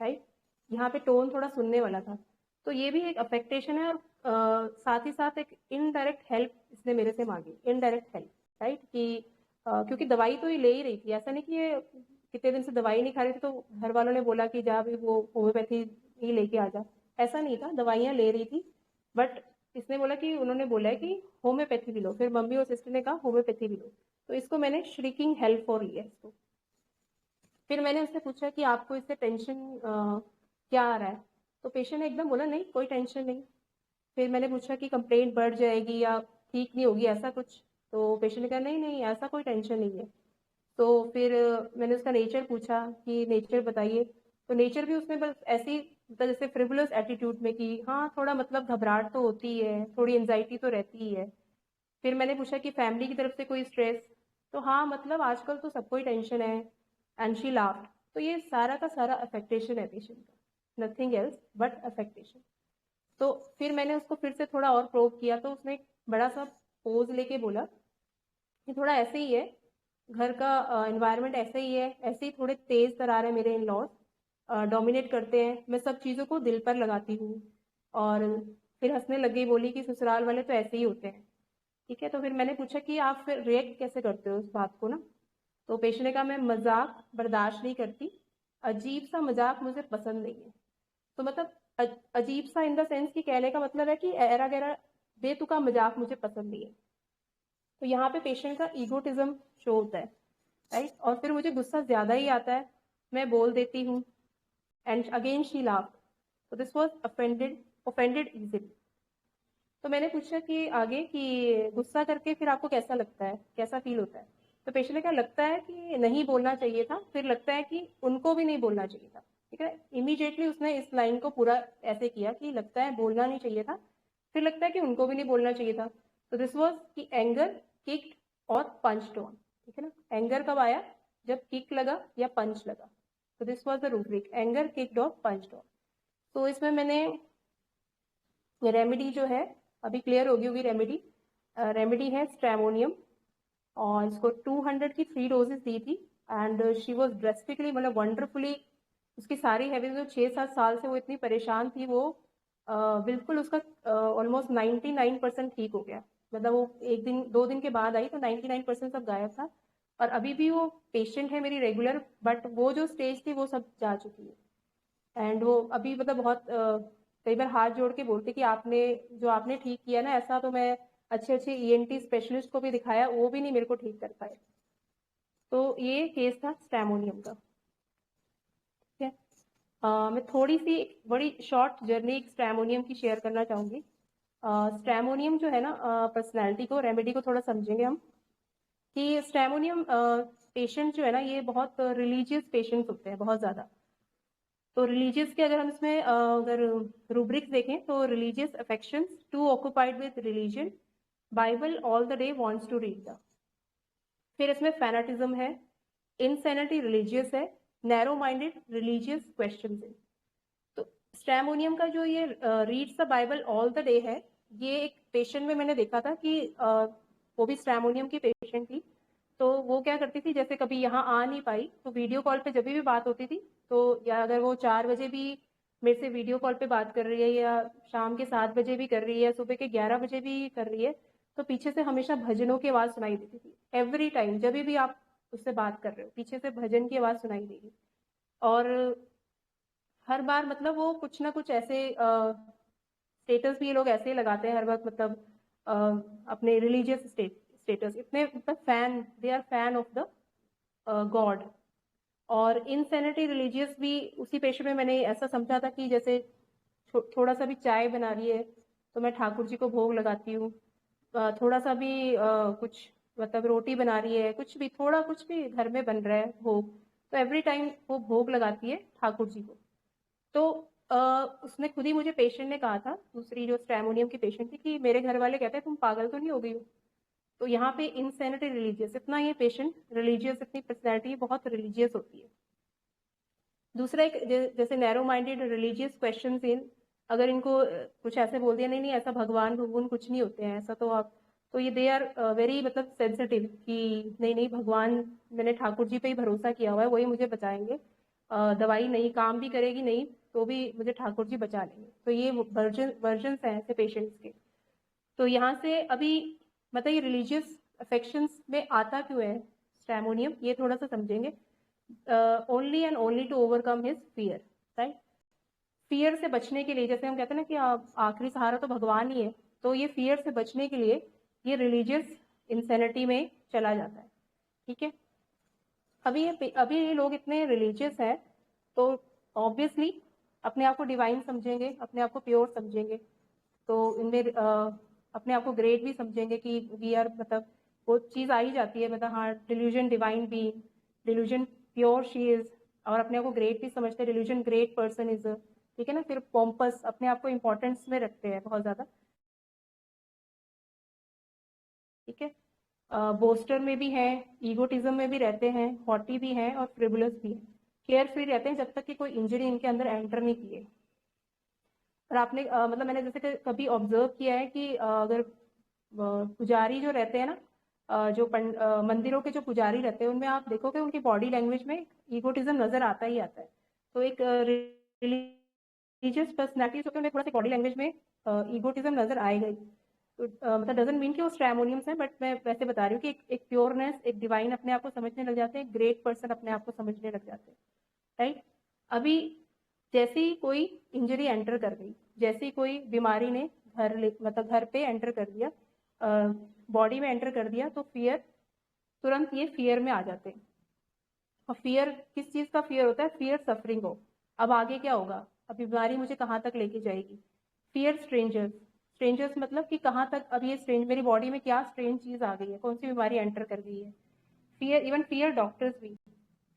राइट। यहाँ पे टोन थोड़ा सुनने वाला था। तो ये भी एक अफेक्टेशन है। और साथ ही साथ एक इनडायरेक्ट हेल्प इसने मेरे से मांगी, इनडायरेक्ट हेल्प, राइट। कि क्योंकि दवाई तो ये ले ही रही थी, ऐसा नहीं कि ये कितने दिन से दवाई नहीं खा रही थी तो घर वालों ने बोला कि जा भी वो होम्योपैथी ही लेके आ जा, ऐसा नहीं था। दवाइयाँ ले रही थी, बट इसने बोला कि उन्होंने बोला है कि होम्योपैथी भी लो। फिर मम्मी और सिस्टर ने कहा होम्योपैथी भी लो। तो इसको मैंने श्रीकिंग हेल्प फॉर लिया इसको। फिर मैंने उससे पूछा कि आपको इससे टेंशन क्या आ रहा है। तो पेशेंट ने एकदम बोला नहीं कोई टेंशन नहीं। फिर मैंने पूछा कि कंप्लेंट बढ़ जाएगी या ठीक नहीं होगी ऐसा कुछ। तो पेशेंट ने कहा नहीं नहीं ऐसा कोई टेंशन नहीं है। तो फिर मैंने उसका नेचर पूछा कि नेचर बताइए, तो नेचर भी उसमें बस ऐसी मतलब जैसे फ्रिवुलस एटीट्यूड में कि हाँ थोड़ा मतलब घबराहट तो होती है, थोड़ी एंजाइटी तो रहती ही है। फिर मैंने पूछा कि फैमिली की तरफ से कोई स्ट्रेस, तो हाँ मतलब आजकल तो सबको ही टेंशन है, एंड शी लाफ्ड। तो ये सारा का सारा अफेक्टेशन है पेशेंट का, नथिंग एल्स बट अफेक्टेशन। तो फिर मैंने उसको फिर से थोड़ा और प्रोब किया, तो उसने एक बड़ा सा पोज लेके बोला कि थोड़ा ऐसे ही है, घर का एनवायरनमेंट ऐसे ही है, ऐसे ही थोड़े तेज तरार है मेरे इन लॉज, डोमिनेट करते हैं, मैं सब चीज़ों को दिल पर लगाती हूँ। और फिर हंसने लग गई, बोली कि ससुराल वाले तो ऐसे ही होते हैं। ठीक है, तो फिर मैंने पूछा कि आप फिर रिएक्ट कैसे करते हो उस बात को ना। तो पेशेंट ने कहा मैं मजाक बर्दाश्त नहीं करती, अजीब सा मजाक मुझे पसंद नहीं है। तो मतलब अजीब सा इन द सेंस कि कहने का मतलब है कि ऐरा गैरा बेतुका मजाक मुझे पसंद नहीं है। तो यहाँ पे पेशेंट का ईगोटिज्म शो होता है, राइट। और फिर मुझे गुस्सा ज्यादा ही आता है, मैं बोल देती हूँ, एंड अगेन शी लाफ्ड। तो दिस वाज ऑफेंडेड इजीली। तो मैंने पूछा कि आगे कि गुस्सा करके फिर आपको कैसा लगता है, कैसा फील होता है। तो पेशेंट ने कहा लगता है कि नहीं बोलना चाहिए था, फिर लगता है कि उनको भी नहीं बोलना चाहिए था। ठीक है, इमीडिएटली उसने इस लाइन को पूरा ऐसे किया कि लगता है बोलना नहीं चाहिए था, फिर लगता है कि उनको भी नहीं बोलना चाहिए था। तो दिस वॉज कि एंगर, किक्ड और पंच्ड ऑन। ठीक है ना, एंगर कब आया, जब किक लगा या पंच लगा। तो this was the rubric, anger, kicked और पंच्ड ऑन। तो इसमें मैंने रेमेडी जो है अभी क्लियर होगी होगी रेमेडी। रेमेडी है स्ट्रेमोनियम, और इसको 200 की 3 डोजेस दी थी, एंड शी वॉज ड्रेस्टिकली मतलब वंडरफुली, उसकी सारी हैबिट जो 6-7 साल से वो इतनी परेशान थी, वो बिल्कुल उसका ऑलमोस्ट 99% ठीक हो गया। मतलब वो 1 दिन 2 दिन के बाद आई तो 99% सब गायब था। और अभी भी वो पेशेंट है मेरी रेगुलर, बट वो जो स्टेज थी वो सब जा चुकी है। एंड वो अभी मतलब बहुत कई बार हाथ जोड़ के बोलते कि आपने ठीक किया ना, ऐसा तो मैं अच्छे अच्छे ईएनटी स्पेशलिस्ट को भी दिखाया, वो भी नहीं मेरे को ठीक कर पाए। तो ये केस था स्ट्रेमोनियम का। ठीक है, मैं थोड़ी सी बड़ी शॉर्ट जर्नी स्ट्रेमोनियम की शेयर करना चाहूंगी। स्ट्रेमोनियम जो है ना, पर्सनैलिटी को, रेमेडी को थोड़ा समझेंगे हम कि स्ट्रेमोनियम पेशेंट जो है ना, ये बहुत रिलीजियस पेशेंट्स होते हैं, बहुत ज़्यादा। तो रिलीजियस के अगर हम इसमें अगर रूब्रिक्स देखें तो religious affections, too occupied with religion, Bible all the day wants to read the. फिर इसमें फैनाटिज्म है, इनसैनिटी रिलीजियस है, नैरो माइंडेड रिलीजियस क्वेश्चंस है। तो स्ट्रेमोनियम का जो ये reads the Bible all the day है, ये एक पेशेंट में मैंने देखा था कि वो भी स्ट्रेमोनियम की पेशेंट थी। तो वो क्या करती थी, जैसे कभी यहाँ आ नहीं पाई तो वीडियो कॉल पे जब भी बात होती थी, तो या अगर वो 4 बजे भी मेरे से वीडियो कॉल पे बात कर रही है, या शाम के 7 बजे भी कर रही है, सुबह के 11 बजे भी कर रही है, तो पीछे से हमेशा भजनों की आवाज सुनाई देती थी। एवरी टाइम जब भी आप उससे बात कर रहे हो, पीछे से भजन की आवाज सुनाई देगी। और हर बार मतलब वो कुछ ना कुछ ऐसे स्टेटस भी ये लोग ऐसे ही लगाते हैं हर वक्त, मतलब अपने रिलीजियस स्टेटस, इतने मतलब fan, they are fan of the God. और इनसैनिटी रिलीजियस भी उसी पेशे में मैंने ऐसा समझा था कि जैसे थोड़ा सा भी चाय बना रही है तो मैं ठाकुर जी को भोग लगाती हूँ, थोड़ा सा भी कुछ मतलब रोटी बना रही है, कुछ भी थोड़ा कुछ भी घर में बन रहा है भोग, तो एवरी टाइम वो भोग लगाती है ठाकुर जी को। तो उसने खुद ही, मुझे पेशेंट ने कहा था, दूसरी जो स्ट्रेमोनियम की पेशेंट थी, कि मेरे घर वाले कहते हैं तुम पागल तो नहीं हो गई हो। तो यहाँ पे इनसैनिटी रिलीजियस, इतना ये पेशेंट रिलीजियस, इतनी पर्सनैलिटी बहुत रिलीजियस होती है। दूसरा एक जैसे narrow minded religious question in, अगर इनको कुछ ऐसे बोल दिया नहीं नहीं ऐसा भगवान भगवान कुछ नहीं होते हैं ऐसा, तो आप तो ये दे आर वेरी मतलब सेंसिटिव कि नहीं नहीं भगवान, मैंने ठाकुर जी पे ही भरोसा किया हुआ है, वही मुझे बचाएंगे, दवाई नहीं काम भी करेगी नहीं तो भी मुझे ठाकुर जी बचा लेंगे। तो ये वर्जन हैं ऐसे पेशेंट्स के। तो यहाँ से अभी मतलब ये रिलीजियस अफेक्शंस में आता क्यों है स्ट्रेमोनियम, ये थोड़ा सा समझेंगे। Only and only to overcome his fear, right. Fear से बचने के लिए, जैसे हम कहते हैं ना कि आखिरी सहारा तो भगवान ही है, तो ये फियर से बचने के लिए ये रिलीजियस इंसेनिटी में चला जाता है। ठीक है, अभी ये लोग इतने रिलीजियस हैं तो ऑब्वियसली अपने आप को डिवाइन समझेंगे, अपने आप को प्योर समझेंगे, तो इनमें अपने आप को ग्रेट भी समझेंगे कि वी आर मतलब वो चीज़ आ ही जाती है, मतलब हाँ delusion divine being, delusion pure she is, और अपने आप को ग्रेट भी समझते हैं, डिल्यूजन ग्रेट पर्सन इज, ठीक है ना। फिर पॉम्पस, अपने आप को इम्पोर्टेंस में रखते हैं बहुत ज़्यादा, ठीक है। बोस्टर में भी है, ईगोटिज्म में भी रहते हैं, हॉटी भी हैं और फ्रिबुलस भी है। केयर फ्री रहते हैं जब तक कि कोई इंजरी इनके अंदर एंटर नहीं किए। और आपने मतलब मैंने जैसे कि कभी ऑब्जर्व किया है कि अगर पुजारी जो रहते हैं ना, जो मंदिरों के जो पुजारी रहते हैं, उनमें आप देखोगे उनकी बॉडी लैंग्वेज में ईगोटिज्म नजर आता ही आता है। तो एक रिलीजियस पर्सनैलिटी होते हैं, उन्हें थोड़ा सा बॉडी लैंग्वेज में ईगोटिज्म नजर आएगा ही। तो मतलब डजंट मीन कि वो स्ट्रैमोनियम्स हैं, बट मैं वैसे बता रही हूँ कि एक प्योरनेस, एक डिवाइन अपने आप को समझने लग जाते हैं, ग्रेट पर्सन अपने आप को समझने लग जाते हैं, राइट। अभी जैसे ही कोई इंजरी एंटर कर गई, जैसे ही कोई बीमारी ने मतलब घर पे एंटर कर दिया, बॉडी में एंटर कर दिया, तो फियर, तुरंत ये फियर में आ जाते हैं। और फियर किस चीज़ का फियर होता है? फियर सफरिंग हो, अब आगे क्या होगा, अब बीमारी मुझे कहाँ तक लेके जाएगी। फियर स्ट्रेंजर्स, स्ट्रेंजर्स मतलब कि कहाँ तक, अब ये स्ट्रेंज, मेरी बॉडी में क्या स्ट्रेंज चीज़ आ गई है, कौन सी बीमारी एंटर कर गई है। फियर, इवन फियर डॉक्टर्स भी,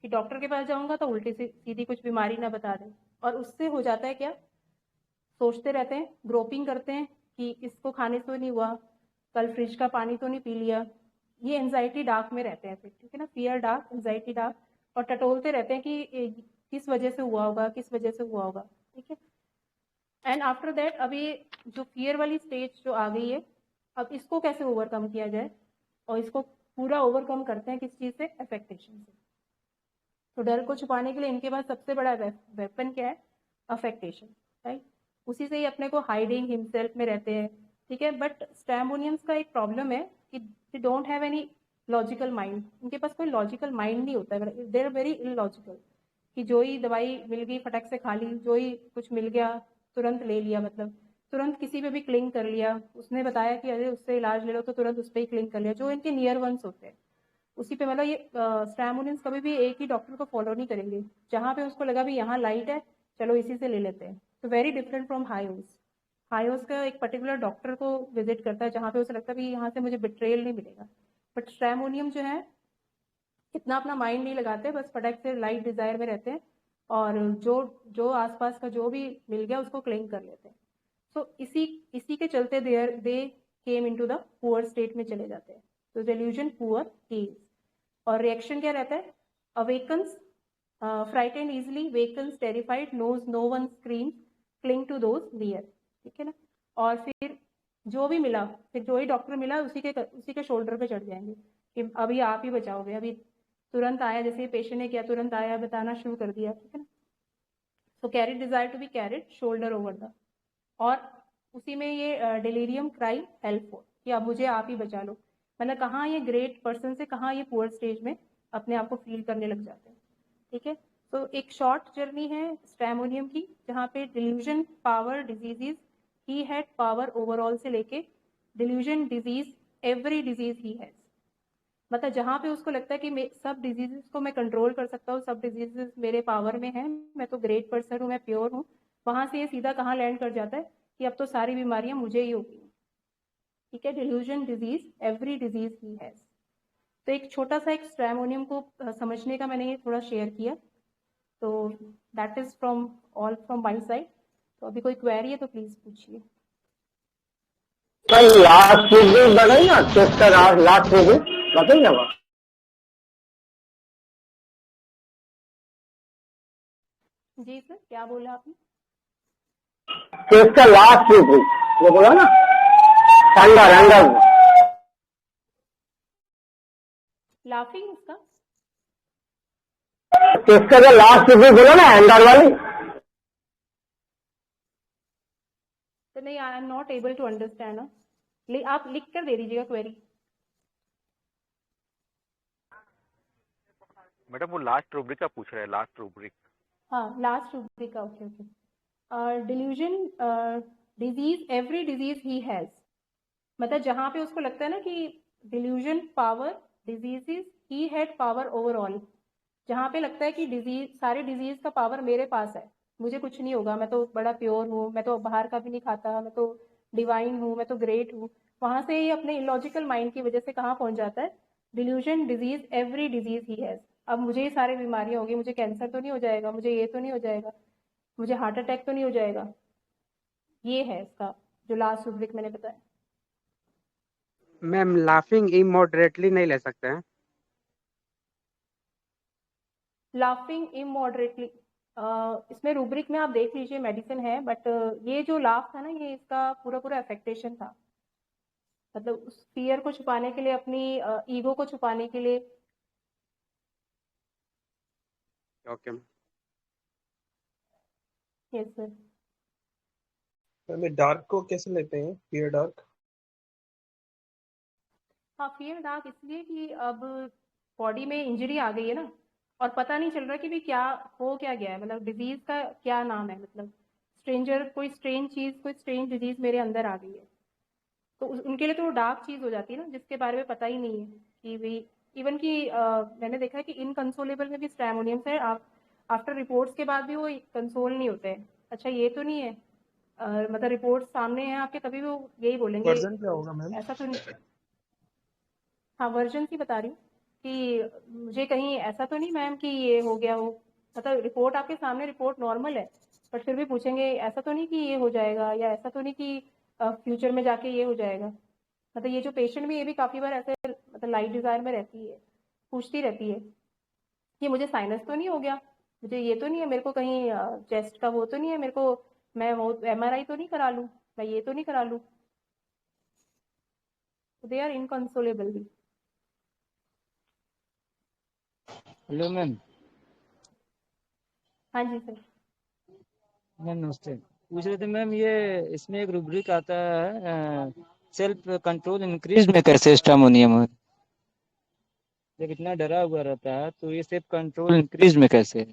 कि डॉक्टर के पास जाऊंगा तो उल्टी सीधी कुछ बीमारी ना बता दें। और उससे हो जाता है क्या, सोचते रहते हैं, ग्रोपिंग करते हैं कि इसको खाने से नहीं हुआ, कल फ्रिज का पानी तो नहीं पी लिया। ये एंजाइटी डार्क में रहते हैं फिर, ठीक है ना, फियर डार्क, एंजाइटी डार्क, और टटोलते रहते हैं कि किस वजह से हुआ होगा, किस वजह से हुआ होगा, ठीक है। एंड आफ्टर दैट, अभी जो फियर वाली स्टेज जो आ गई है, अब इसको कैसे ओवरकम किया जाए, और इसको पूरा ओवरकम करते हैं किस चीज़ से? अफेक्टेशन से। तो डर को छुपाने के लिए इनके पास सबसे बड़ा वेपन क्या है? Affectation, right. उसी से ही अपने को हाइडिंग हिमसेल्फ में रहते हैं, ठीक है। बट स्ट्रैमोनियम्स का एक प्रॉब्लम है कि they don't have any logical mind, उनके पास कोई लॉजिकल माइंड नहीं होता है, दे आर वेरी इलॉजिकल, कि जो ही दवाई मिल गई फटक से खा ली, जो ही कुछ मिल गया तुरंत ले लिया, मतलब तुरंत किसी पे भी क्लिंग कर लिया, उसने बताया कि अरे उससे इलाज ले लो तो तुरंत उस पर ही क्लिंग कर लिया, जो इनके नियर वंस होते हैं उसी पे। मतलब ये स्ट्रैमोनियंस कभी भी एक ही डॉक्टर को फॉलो नहीं करेंगे, जहाँ पे उसको लगा भी यहाँ लाइट है, चलो इसी से ले लेते हैं। तो वेरी डिफरेंट फ्रॉम हाईओस। हाईओस का एक पर्टिकुलर डॉक्टर को विजिट करता है जहाँ पे उसे लगता है भी यहाँ से मुझे बिट्रेयल नहीं मिलेगा। बट स्ट्रैमोनियम जो है इतना अपना माइंड नहीं लगाते, बस फटक से लाइट डिजायर में रहते हैं, और जो जो आसपास का जो भी मिल गया उसको क्लेम कर लेते हैं। तो इसी के चलते they came into the poor state में चले जाते हैं। तो delusion पुअर हील्स। और रिएक्शन क्या रहता है? Awakens frightened easily, wakens terrified, knows no one screams, cling to those near, ठीक है ना। और फिर जो भी मिला, फिर जो ही डॉक्टर मिला उसी के शोल्डर पे चढ़ जाएंगे कि अभी आप ही बचाओगे, अभी तुरंत आया, जैसे पेशेंट ने किया, तुरंत आया, बताना शुरू कर दिया, ठीक है ना। So carried desire to be carried shoulder over the, और उसी में ये डिलीरियम क्राई हेल्प फॉर, कि अब मुझे आप ही बचा लो। मतलब कहाँ ये ग्रेट पर्सन से कहाँ ये पुअर स्टेज में अपने आप को फील करने लग जाते हैं, ठीक है। तो एक शॉर्ट जर्नी है स्ट्रैमोनियम की, जहाँ पे delusion, power, diseases, he had power overall से लेके delusion, disease, every disease he has. मतलब जहाँ पे उसको लगता है कि सब डिजीजेस को मैं कंट्रोल कर सकता हूँ, सब डिजीजेस मेरे पावर में है, मैं तो ग्रेट पर्सन हूँ, मैं प्योर हूँ, वहां से ये सीधा कहाँ लैंड कर जाता है कि अब तो सारी बीमारियां मुझे ही होगी, ठीक है। Delusion, disease, every disease he has. तो एक छोटा सा एक स्ट्रैमोनियम को समझने का मैंने ये थोड़ा शेयर किया। तो that is from all from my side. तो अभी कोई क्वेरी है तो प्लीज पूछिए। सर लास्ट वीक बताइए ना, चेस्ट का लास्ट वीक बताइए ना। जी सर, क्या बोला आपने? चेस्ट का लास्ट वीक वो बोला ना, अंडर लाफिंग उसका? चेस्ट का जो लास्ट वीक बोला ना, अंडर वाली। तो नहीं, I am not able to understand. आप लिख कर दे दीजिएगा क्वेरी। मैडम वो लास्ट रूब्रिक का पूछ रहे हैं, लास्ट रूब्रिक। हाँ, लास्ट रूब्रिक का, okay okay. Delusion, disease, every disease he has, मतलब जहाँ पे उसको लगता है ना कि delusion, power, diseases, he had power overall, जहाँ पे लगता है कि डिजीज, सारे डिजीज का पावर मेरे पास है, मुझे कुछ नहीं होगा, मैं तो बड़ा प्योर हूँ, मैं तो बाहर का भी नहीं खाता, मैं तो डिवाइन हूँ, मैं तो ग्रेट हूँ, वहां से ये अपने इलॉजिकल माइंड की वजह से कहाँ पहुंच जाता है, delusion disease, every disease he has. अब मुझे ये सारी बीमारियां होगी, मुझे कैंसर तो नहीं हो जाएगा, मुझे ये तो नहीं हो जाएगा, मुझे हार्ट अटैक तो नहीं हो जाएगा। ये है इसका जो लास्ट रूब्रिक मैंने बताया। मैम लाफिंग इमोडरेटली नहीं ले सकते हैं? लाफिंग इमोडरेटली, इसमें रूब्रिक में आप देख लीजिए, मेडिसिन है, बट ये जो लाफ था ना, ये इसका पूरा पूरा अफेक्टेशन था, मतलब उस फियर को छुपाने के लिए, अपनी ईगो को छुपाने के लिए। Okay ma'am. Yes sir. हमें डार्क को कैसे लेते हैं, फियर डार्क? हाँ, फियर डार्क इसलिए कि अब बॉडी में इंजरी आ गई है ना, और पता नहीं चल रहा कि भी क्या हो, क्या गया है, मतलब डिजीज का क्या नाम है, मतलब स्ट्रेंजर, कोई स्ट्रेंज चीज, कोई स्ट्रेंज डिजीज मेरे अंदर आ गई है, तो उनके लिए तो वो डार्क चीज हो जाती है ना, जिसके बारे में पता ही नहीं है कि भाई, इवन कि मैंने देखा है कि इनकंसोलेबल में भी स्ट्रैमोनियम्स है, आप आफ्टर रिपोर्ट्स के बाद भी वो कंसोल नहीं होते हैं। अच्छा ये तो नहीं है, मतलब रिपोर्ट सामने है आपके, तभी वो यही बोलेंगे वर्जन क्या होगा मैम? ऐसा तो नहीं। हाँ, वर्जन ही बता रही हूँ कि मुझे कहीं ऐसा तो नहीं मैम कि ये हो गया हो, मतलब रिपोर्ट आपके सामने, रिपोर्ट नॉर्मल है, बट फिर भी पूछेंगे ऐसा तो नहीं कि ये हो जाएगा, या ऐसा तो नहीं कि फ्यूचर में जाके ये हो जाएगा। मतलब ये जो पेशेंट भी, ये भी काफ़ी बार ऐसे मतलब लाइट डिज़ायर में रहती है, पूछती रहती है कि मुझे साइनस तो नहीं हो गया, मुझे ये तो नहीं है, मेरे को कहीं चेस्ट का वो तो नहीं है, मेरे को, मैं वो MRI तो नहीं करा लूँ, मैं ये तो नहीं करा लूँ। दे आर इनकंसोलेबल भी। Hello ma'am. हाँ जी सर। मैम नमस्ते। पूछ रहे थे मैम, ये इसमें एक रूब्रिक आता है, सेल्फ कंट्रोल इंक्रीज में कैसे स्ट्रामोनियम है, जब इतना डरा हुआ रहता है तो ये सेल्फ कंट्रोल इंक्रीज में कैसे है?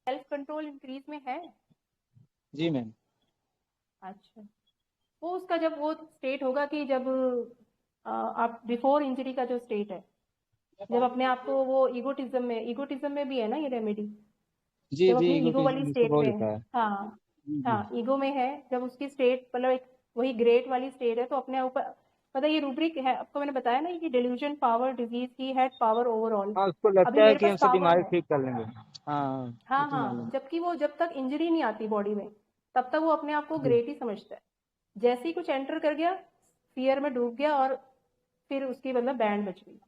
सेल्फ कंट्रोल इंक्रीज में है? जी मैम। अच्छा, वो उसका जब वो स्टेट होगा कि जब आप बिफोर इंजरी का जो स्टेट है, जब अपने आप को वो ईगोटिज्म में भी है ना ये रेमेडी, जी जब जी, अपनी ईगो वाली इगोटिज्म इसको स्टेट बोल में देता है। है। हाँ जी। हाँ, ईगो में है, जब उसकी स्टेट मतलब एक वही ग्रेट वाली स्टेट है, तो अपने ऊपर मतलब ये रूब्रिक है, आपको मैंने बताया ना कि डेल्यूजन पावर डिजीज की हैड पावर ओवरऑल। हाँ, उसको अभी लगता है मेरे कि पास हम सब पावर बीमारी है। ठीक कर लेंगे। हाँ वो हाँ तो हाँ, मालूम। जबकि वो जब तक इंजरी नहीं आती बॉडी में, तब तक वो अपने आप को ग्रेट ही समझता है। जैसे ही कुछ एंटर कर गया, फियर में डूब गया, और फिर उसकी मतलब बैंड बच गई,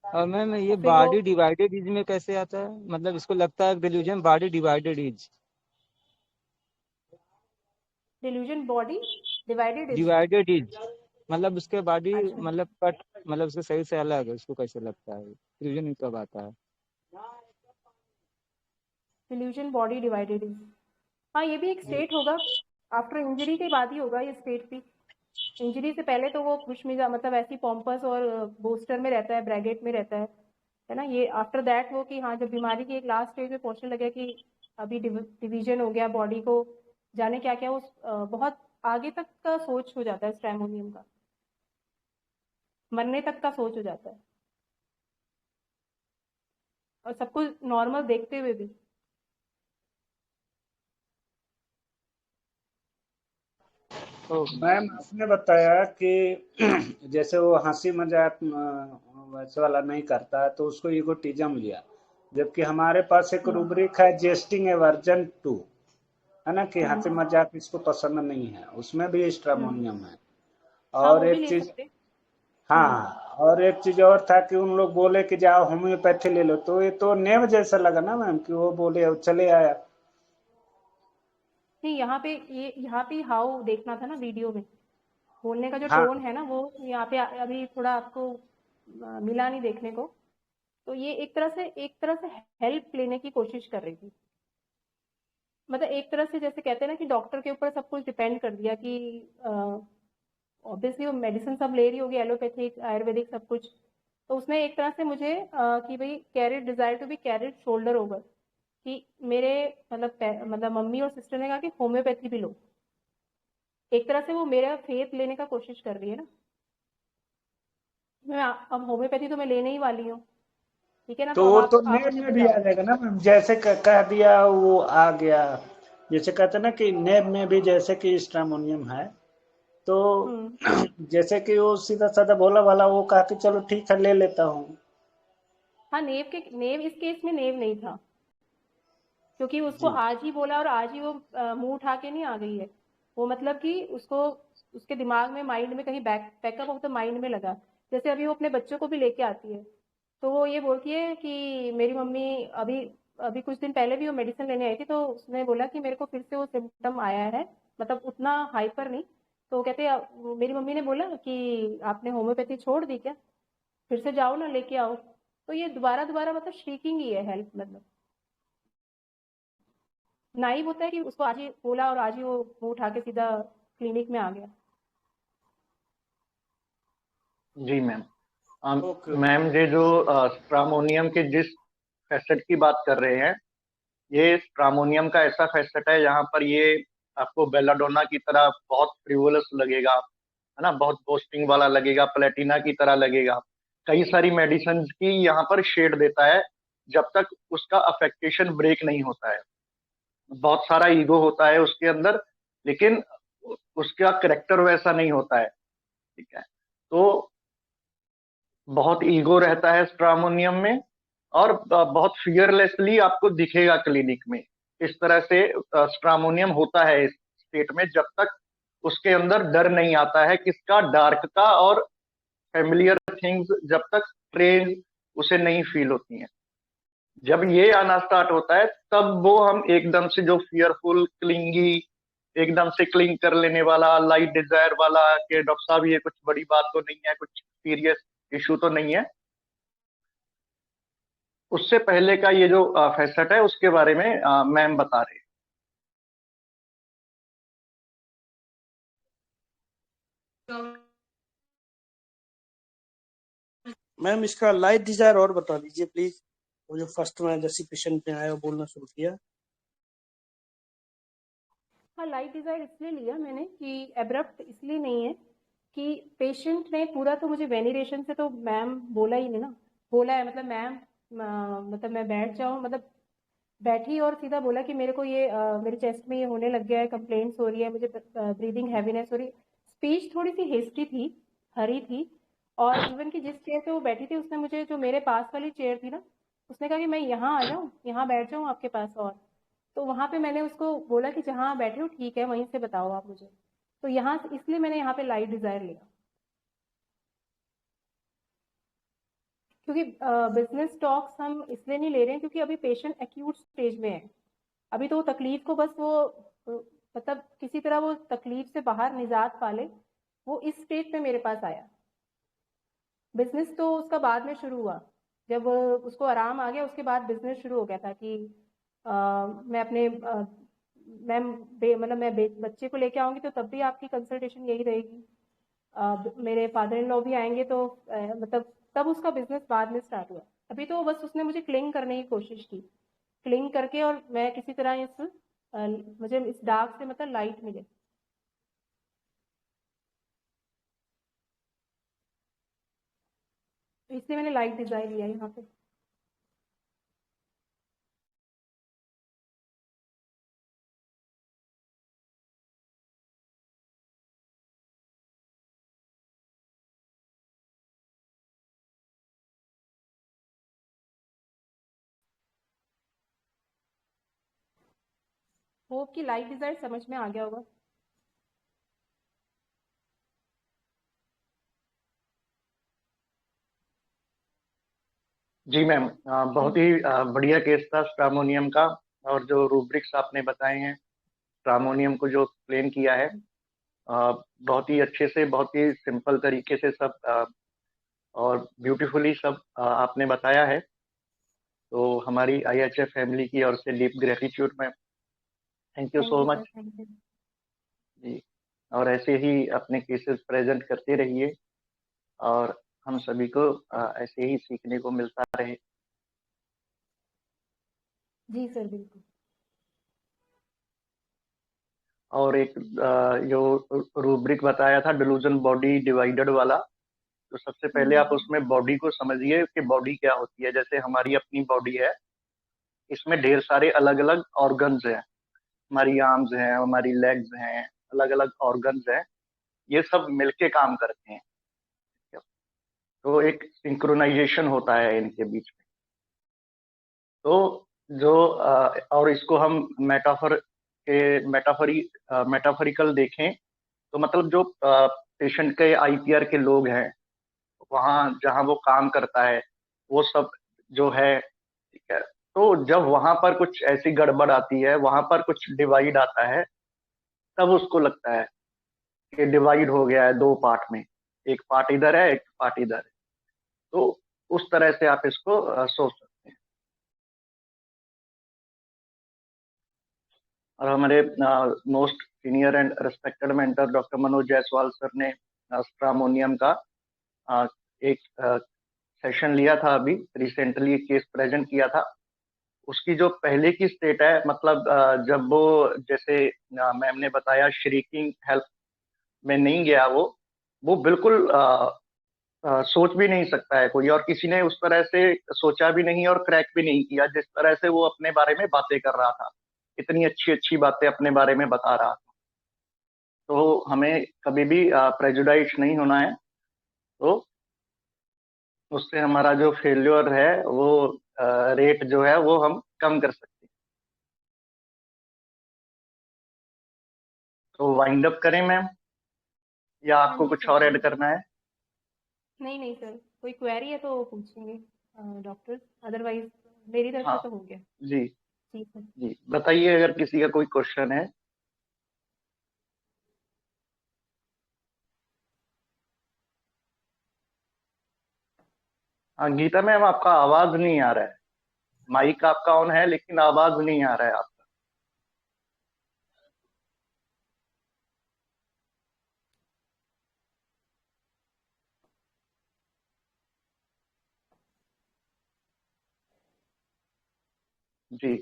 और मैम ये और फिर वो बॉडी डिवाइडेड इज में कैसे आता है, मतलब इसको लगता है delusion body divided is, delusion body divided. मतलब उसके बॉडी अच्छा, मतलब कट, मतलब उसके सही से अलग है, उसको कैसे लगता है, डिल्यूजन कब आता है? Delusion body divided. हाँ, ये भी एक स्टेट होगा, आफ्टर इंजरी के बाद ही होगा ये स्टेट भी। इंजरी से पहले तो वो खुशमिजा मतलब ऐसी पॉम्पस और बूस्टर में रहता है, ब्रैकेट में रहता है ना, ये आफ्टर दैट वो कि हाँ, जब बीमारी की एक लास्ट स्टेज में पहुंचने लगे कि अभी डिवीजन हो गया बॉडी को, जाने क्या क्या, उस बहुत आगे तक का सोच हो जाता है स्ट्रैमोनियम का, मरने तक का सोच हो जाता है, और सब कुछ नॉर्मल देखते हुए भी। मैम आपने बताया कि जैसे वो हंसी मजाक वैसे वाला नहीं करता तो उसको ईगोटिज्म लिया, जबकि हमारे पास एक रूब्रिक है जेस्टिंग ए वर्जन 2, है ना, कि हंसी मजाक इसको पसंद नहीं है, उसमें भी स्ट्रामोनियम है। हाँ, और वो भी एक ले चीज, सकते। हाँ, और एक चीज और था कि उन लोग बोले कि जाओ होम्योपैथी ले लो, तो ये तो नेव जैसा लगा ना मैम कि वो बोले और चले आया। नहीं, यहाँ पे हाउ देखना था ना वीडियो में, बोलने का जो हाँ टोन है ना, वो यहाँ पे अभी थोड़ा आपको मिला नहीं देखने को, तो ये एक तरह से हेल्प लेने की कोशिश कर रही थी, मतलब एक तरह से जैसे कहते हैं ना कि डॉक्टर के ऊपर सब कुछ डिपेंड कर दिया कि ऑब्वियसली वो मेडिसिन सब ले रही होगी, एलोपैथिक आयुर्वेदिक सब कुछ, तो उसने एक तरह से मुझे कि भाई carried desire to be carried shoulder over, कि मेरे मतलब मम्मी और सिस्टर ने कहा कि होम्योपैथी भी लो, एक तरह से वो मेरा फेथ लेने का कोशिश कर रही है ना, मैं अब होम्योपैथी तो मैं लेने ही वाली हूँ, ठीक है ना, तो तो अब वो तो आप नेम अच्छे में से भी आ जाओ। जाएगा ना मैम, जैसे कह दिया वो आ गया, जैसे कहते हैं ना कि नेब में भी जैसे कि स्ट्रामोनियम है, तो जैसे कि वो सीधा साधा भोला भाला वो कहा कि चलो ठीक है ले लेता हूँ। हाँ, नेव इस केस में नेव नहीं था, क्योंकि उसको जी आज ही बोला और आज ही वो मुंह उठा के नहीं आ गई है। वो मतलब कि उसको उसके दिमाग में, माइंड में कहीं बैकअप ऑफ द माइंड में लगा। जैसे अभी वो अपने बच्चों को भी लेके आती है, तो वो ये बोलती है कि मेरी मम्मी अभी अभी कुछ दिन पहले भी वो मेडिसिन लेने आई थी, तो उसने बोला कि मेरे को फिर से वो सिम्टम आया है, मतलब उतना हाइपर नहीं। तो कहते मेरी मम्मी ने बोला कि आपने होम्योपैथी छोड़ दी क्या, फिर से जाओ ना, लेके आओ। तो ये दोबारा दोबारा मतलब श्रीकिंग ही है हेल्प, मतलब नाइव होता है कि उसको आज ही बोला और आज ही वो मुंह उठा के सीधा क्लिनिक में आ गया। जी मैम। ओके मैम, ये जो स्ट्रामोनियम के जिस फैसेट की बात कर रहे हैं, ये स्ट्रामोनियम का ऐसा फैसेट है जहाँ पर ये आपको बेलाडोना की तरह बहुत फ्रिवोलस लगेगा, है ना, बहुत बोस्टिंग वाला लगेगा, प्लेटिना की तरह लगेगा। कई सारी मेडिसिन की यहाँ पर शेड देता है जब तक उसका अफेक्टेशन ब्रेक नहीं होता है। बहुत सारा ईगो होता है उसके अंदर, लेकिन उसका करेक्टर वैसा नहीं होता है। ठीक है, तो बहुत ईगो रहता है स्ट्रामोनियम में, और बहुत फियरलेसली आपको दिखेगा क्लिनिक में। इस तरह से स्ट्रामोनियम होता है इस स्टेट में जब तक उसके अंदर डर नहीं आता है किसका, डार्क का, और फेमिलियर थिंग्स जब तक ट्रेन उसे नहीं फील होती हैं। जब ये आना स्टार्ट होता है तब वो हम एकदम से जो फियरफुल, क्लिंगी, एकदम से क्लिंग कर लेने वाला, लाइट डिजायर वाला कि डॉक्टर साहब ये कुछ बड़ी बात तो नहीं है, कुछ सीरियस इशू तो नहीं है, उससे पहले का ये जो फैसेट है उसके बारे में मैम बता रहे हैं। मैम इसका लाइट डिजायर और बता दीजिए प्लीज। वो जो फर्स्ट में जैसे पेशेंट ने आया बोलना शुरू किया। हाँ, लाइट डिजायर इसलिए लिया मैंने कि एब्रप्ट इसलिए नहीं है कि पेशेंट ने पूरा तो मुझे वेनिरेशन से तो मैम बोला ही नहीं ना, बोला है मतलब मैम मतलब मैं बैठ जाऊँ, मतलब बैठी और सीधा बोला कि मेरे को ये मेरे चेस्ट में ये होने लग गया है, कंप्लेंट्स हो रही है, मुझे ब्रीदिंग हैवीनेस हो रही। स्पीच थोड़ी सी हेस्टी थी, हरी थी। और इवन कि जिस चेयर पे वो बैठी थी उसने मुझे, जो मेरे पास वाली चेयर थी ना, उसने कहा कि मैं यहाँ आ जाऊँ, यहाँ बैठ जाऊँ आपके पास। और तो वहां पे मैंने उसको बोला कि जहाँ बैठे हो ठीक है, वहीं से बताओ आप मुझे। तो यहाँ इसलिए मैंने यहाँ पे लाइट डिजायर लिया, क्योंकि बिजनेस टॉक्स हम इसलिए नहीं ले रहे हैं क्योंकि अभी पेशेंट एक्यूट स्टेज में है। अभी तो वो तकलीफ को बस वो मतलब किसी तरह वो तकलीफ से बाहर निजात पाले, वो इस स्टेज पे मेरे पास आया। बिजनेस तो उसका बाद में शुरू हुआ, जब उसको आराम आ गया उसके बाद बिजनेस शुरू हो गया था कि मैं अपने मैम मतलब मैं बच्चे को लेके आऊंगी तो तब भी आपकी कंसल्टेशन यही रहेगी। मेरे फादर इन लॉ भी आएंगे तो मतलब तब उसका बिजनेस बाद में स्टार्ट हुआ। अभी तो बस उसने मुझे क्लिंग करने की कोशिश की, क्लिंग करके, और मैं किसी तरह मुझे इस डार्क से मतलब लाइट मिले। तो इसलिए मैंने लाइट डिजाइन लिया यहाँ पे। होप कि लाइट डिजाइन समझ में आ गया होगा। जी मैम, बहुत ही बढ़िया केस था स्ट्रामोनियम का, और जो रूब्रिक्स आपने बताए हैं स्ट्रामोनियम को जो एक्सप्लेन किया है, बहुत ही अच्छे से, बहुत ही सिंपल तरीके से सब और ब्यूटीफुली सब आपने बताया है। तो हमारी IHF फैमिली की ओर से deep gratitude ma'am, thank you thank so you sir, much. Thank you. जी, और ऐसे ही अपने केसेस प्रेजेंट करते रहिए और हम सभी को ऐसे ही सीखने को मिलता रहे। जी सर, बिल्कुल। और एक जो रूब्रिक बताया था डिलूजन बॉडी डिवाइडेड वाला, तो सबसे पहले आप उसमें बॉडी को समझिए कि बॉडी क्या होती है। जैसे हमारी अपनी बॉडी है, इसमें ढेर सारे अलग अलग ऑर्गन्स हैं, हमारी आर्म्स हैं, हमारी लेग्स हैं, अलग अलग ऑर्गन्स हैं, ये सब मिलके काम करते हैं। तो एक सिंक्रोनाइजेशन होता है इनके बीच में। तो जो और इसको हम मेटाफरिकल देखें तो मतलब जो पेशेंट के आईपीआर के लोग हैं, वहाँ जहाँ वो काम करता है, वो सब जो है, ठीक है, तो जब वहां पर कुछ ऐसी गड़बड़ आती है, वहां पर कुछ डिवाइड आता है, तब उसको लगता है कि डिवाइड हो गया है 2 पार्ट में, एक पार्ट इधर है, एक पार्ट इधर है। तो उस तरह से आप इसको सोच सकते हैं। और हमारे most senior and respected mentor doctor Manoj Jaiswal sir ने स्ट्रामोनियम का एक सेशन लिया था, अभी रिसेंटली केस प्रेजेंट किया था। उसकी जो पहले की स्टेट है, मतलब जब वो जैसे मैम ने बताया श्रीकिंग हेल्प में नहीं गया, वो बिल्कुल सोच भी नहीं सकता है कोई, और किसी ने उस तरह से सोचा भी नहीं और क्रैक भी नहीं किया जिस तरह से वो अपने बारे में बातें कर रहा था। इतनी अच्छी अच्छी बातें अपने बारे में बता रहा था। तो हमें कभी भी प्रेजुडाइज नहीं होना है, तो उससे हमारा जो फेल्योर है वो रेट जो है वो हम कम कर सकते हैं। तो वाइंड अप करें मैम, या आपको कुछ और ऐड करना है? नहीं सर, कोई क्वेरी है तो पूछेंगे डॉक्टर, अदरवाइज मेरी तरफ से तो हो गया। जी जी सर। जी, बताइए अगर किसी का कोई क्वेश्चन है। हाँ गीता मैम, आपका आवाज नहीं आ रहा है, माइक आपका ऑन है लेकिन आवाज नहीं आ रहा है आपका। जी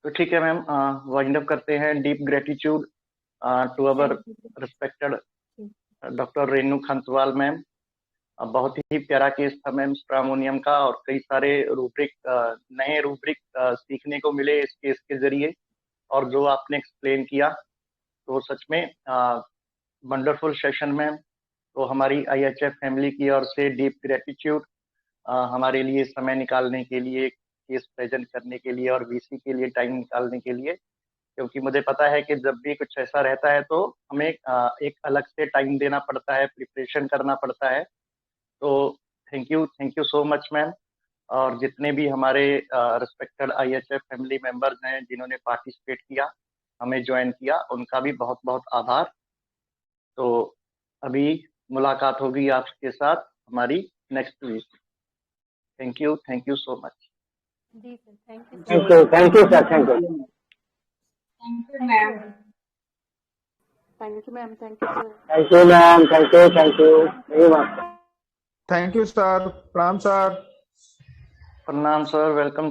तो ठीक है मैम, वाइंड अप करते हैं। Deep gratitude to our respected doctor Renu Khantwal ma'am. बहुत ही प्यारा केस था मैम स्ट्रामोनियम का, और कई सारे रूब्रिक, नए रूब्रिक सीखने को मिले इस केस के जरिए, और जो आपने एक्सप्लेन किया तो सच में वंडरफुल सेशन मैम। तो हमारी IHF फैमिली की ओर से डीप ग्रेटिट्यूड हमारे लिए समय निकालने के लिए, केस प्रेजेंट करने के लिए, और VC के लिए टाइम निकालने के लिए, क्योंकि मुझे पता है कि जब भी कुछ ऐसा रहता है तो हमें एक अलग से टाइम देना पड़ता है, प्रिपरेशन करना पड़ता है। तो thank you so much ma'am. और जितने भी हमारे रिस्पेक्टेड IHF फैमिली मेंबर्स हैं जिन्होंने पार्टिसिपेट किया, हमें ज्वाइन किया, उनका भी बहुत बहुत आभार। तो अभी मुलाकात होगी आपके साथ हमारी next week. Thank you so much. जी sir, thank you sir, thank you sir, thank you. Thank you ma'am. Thank you ma'am, thank you sir. Thank you ma'am, thank you very much. Thank you sir, प्रणाम sir. प्रणाम sir, welcome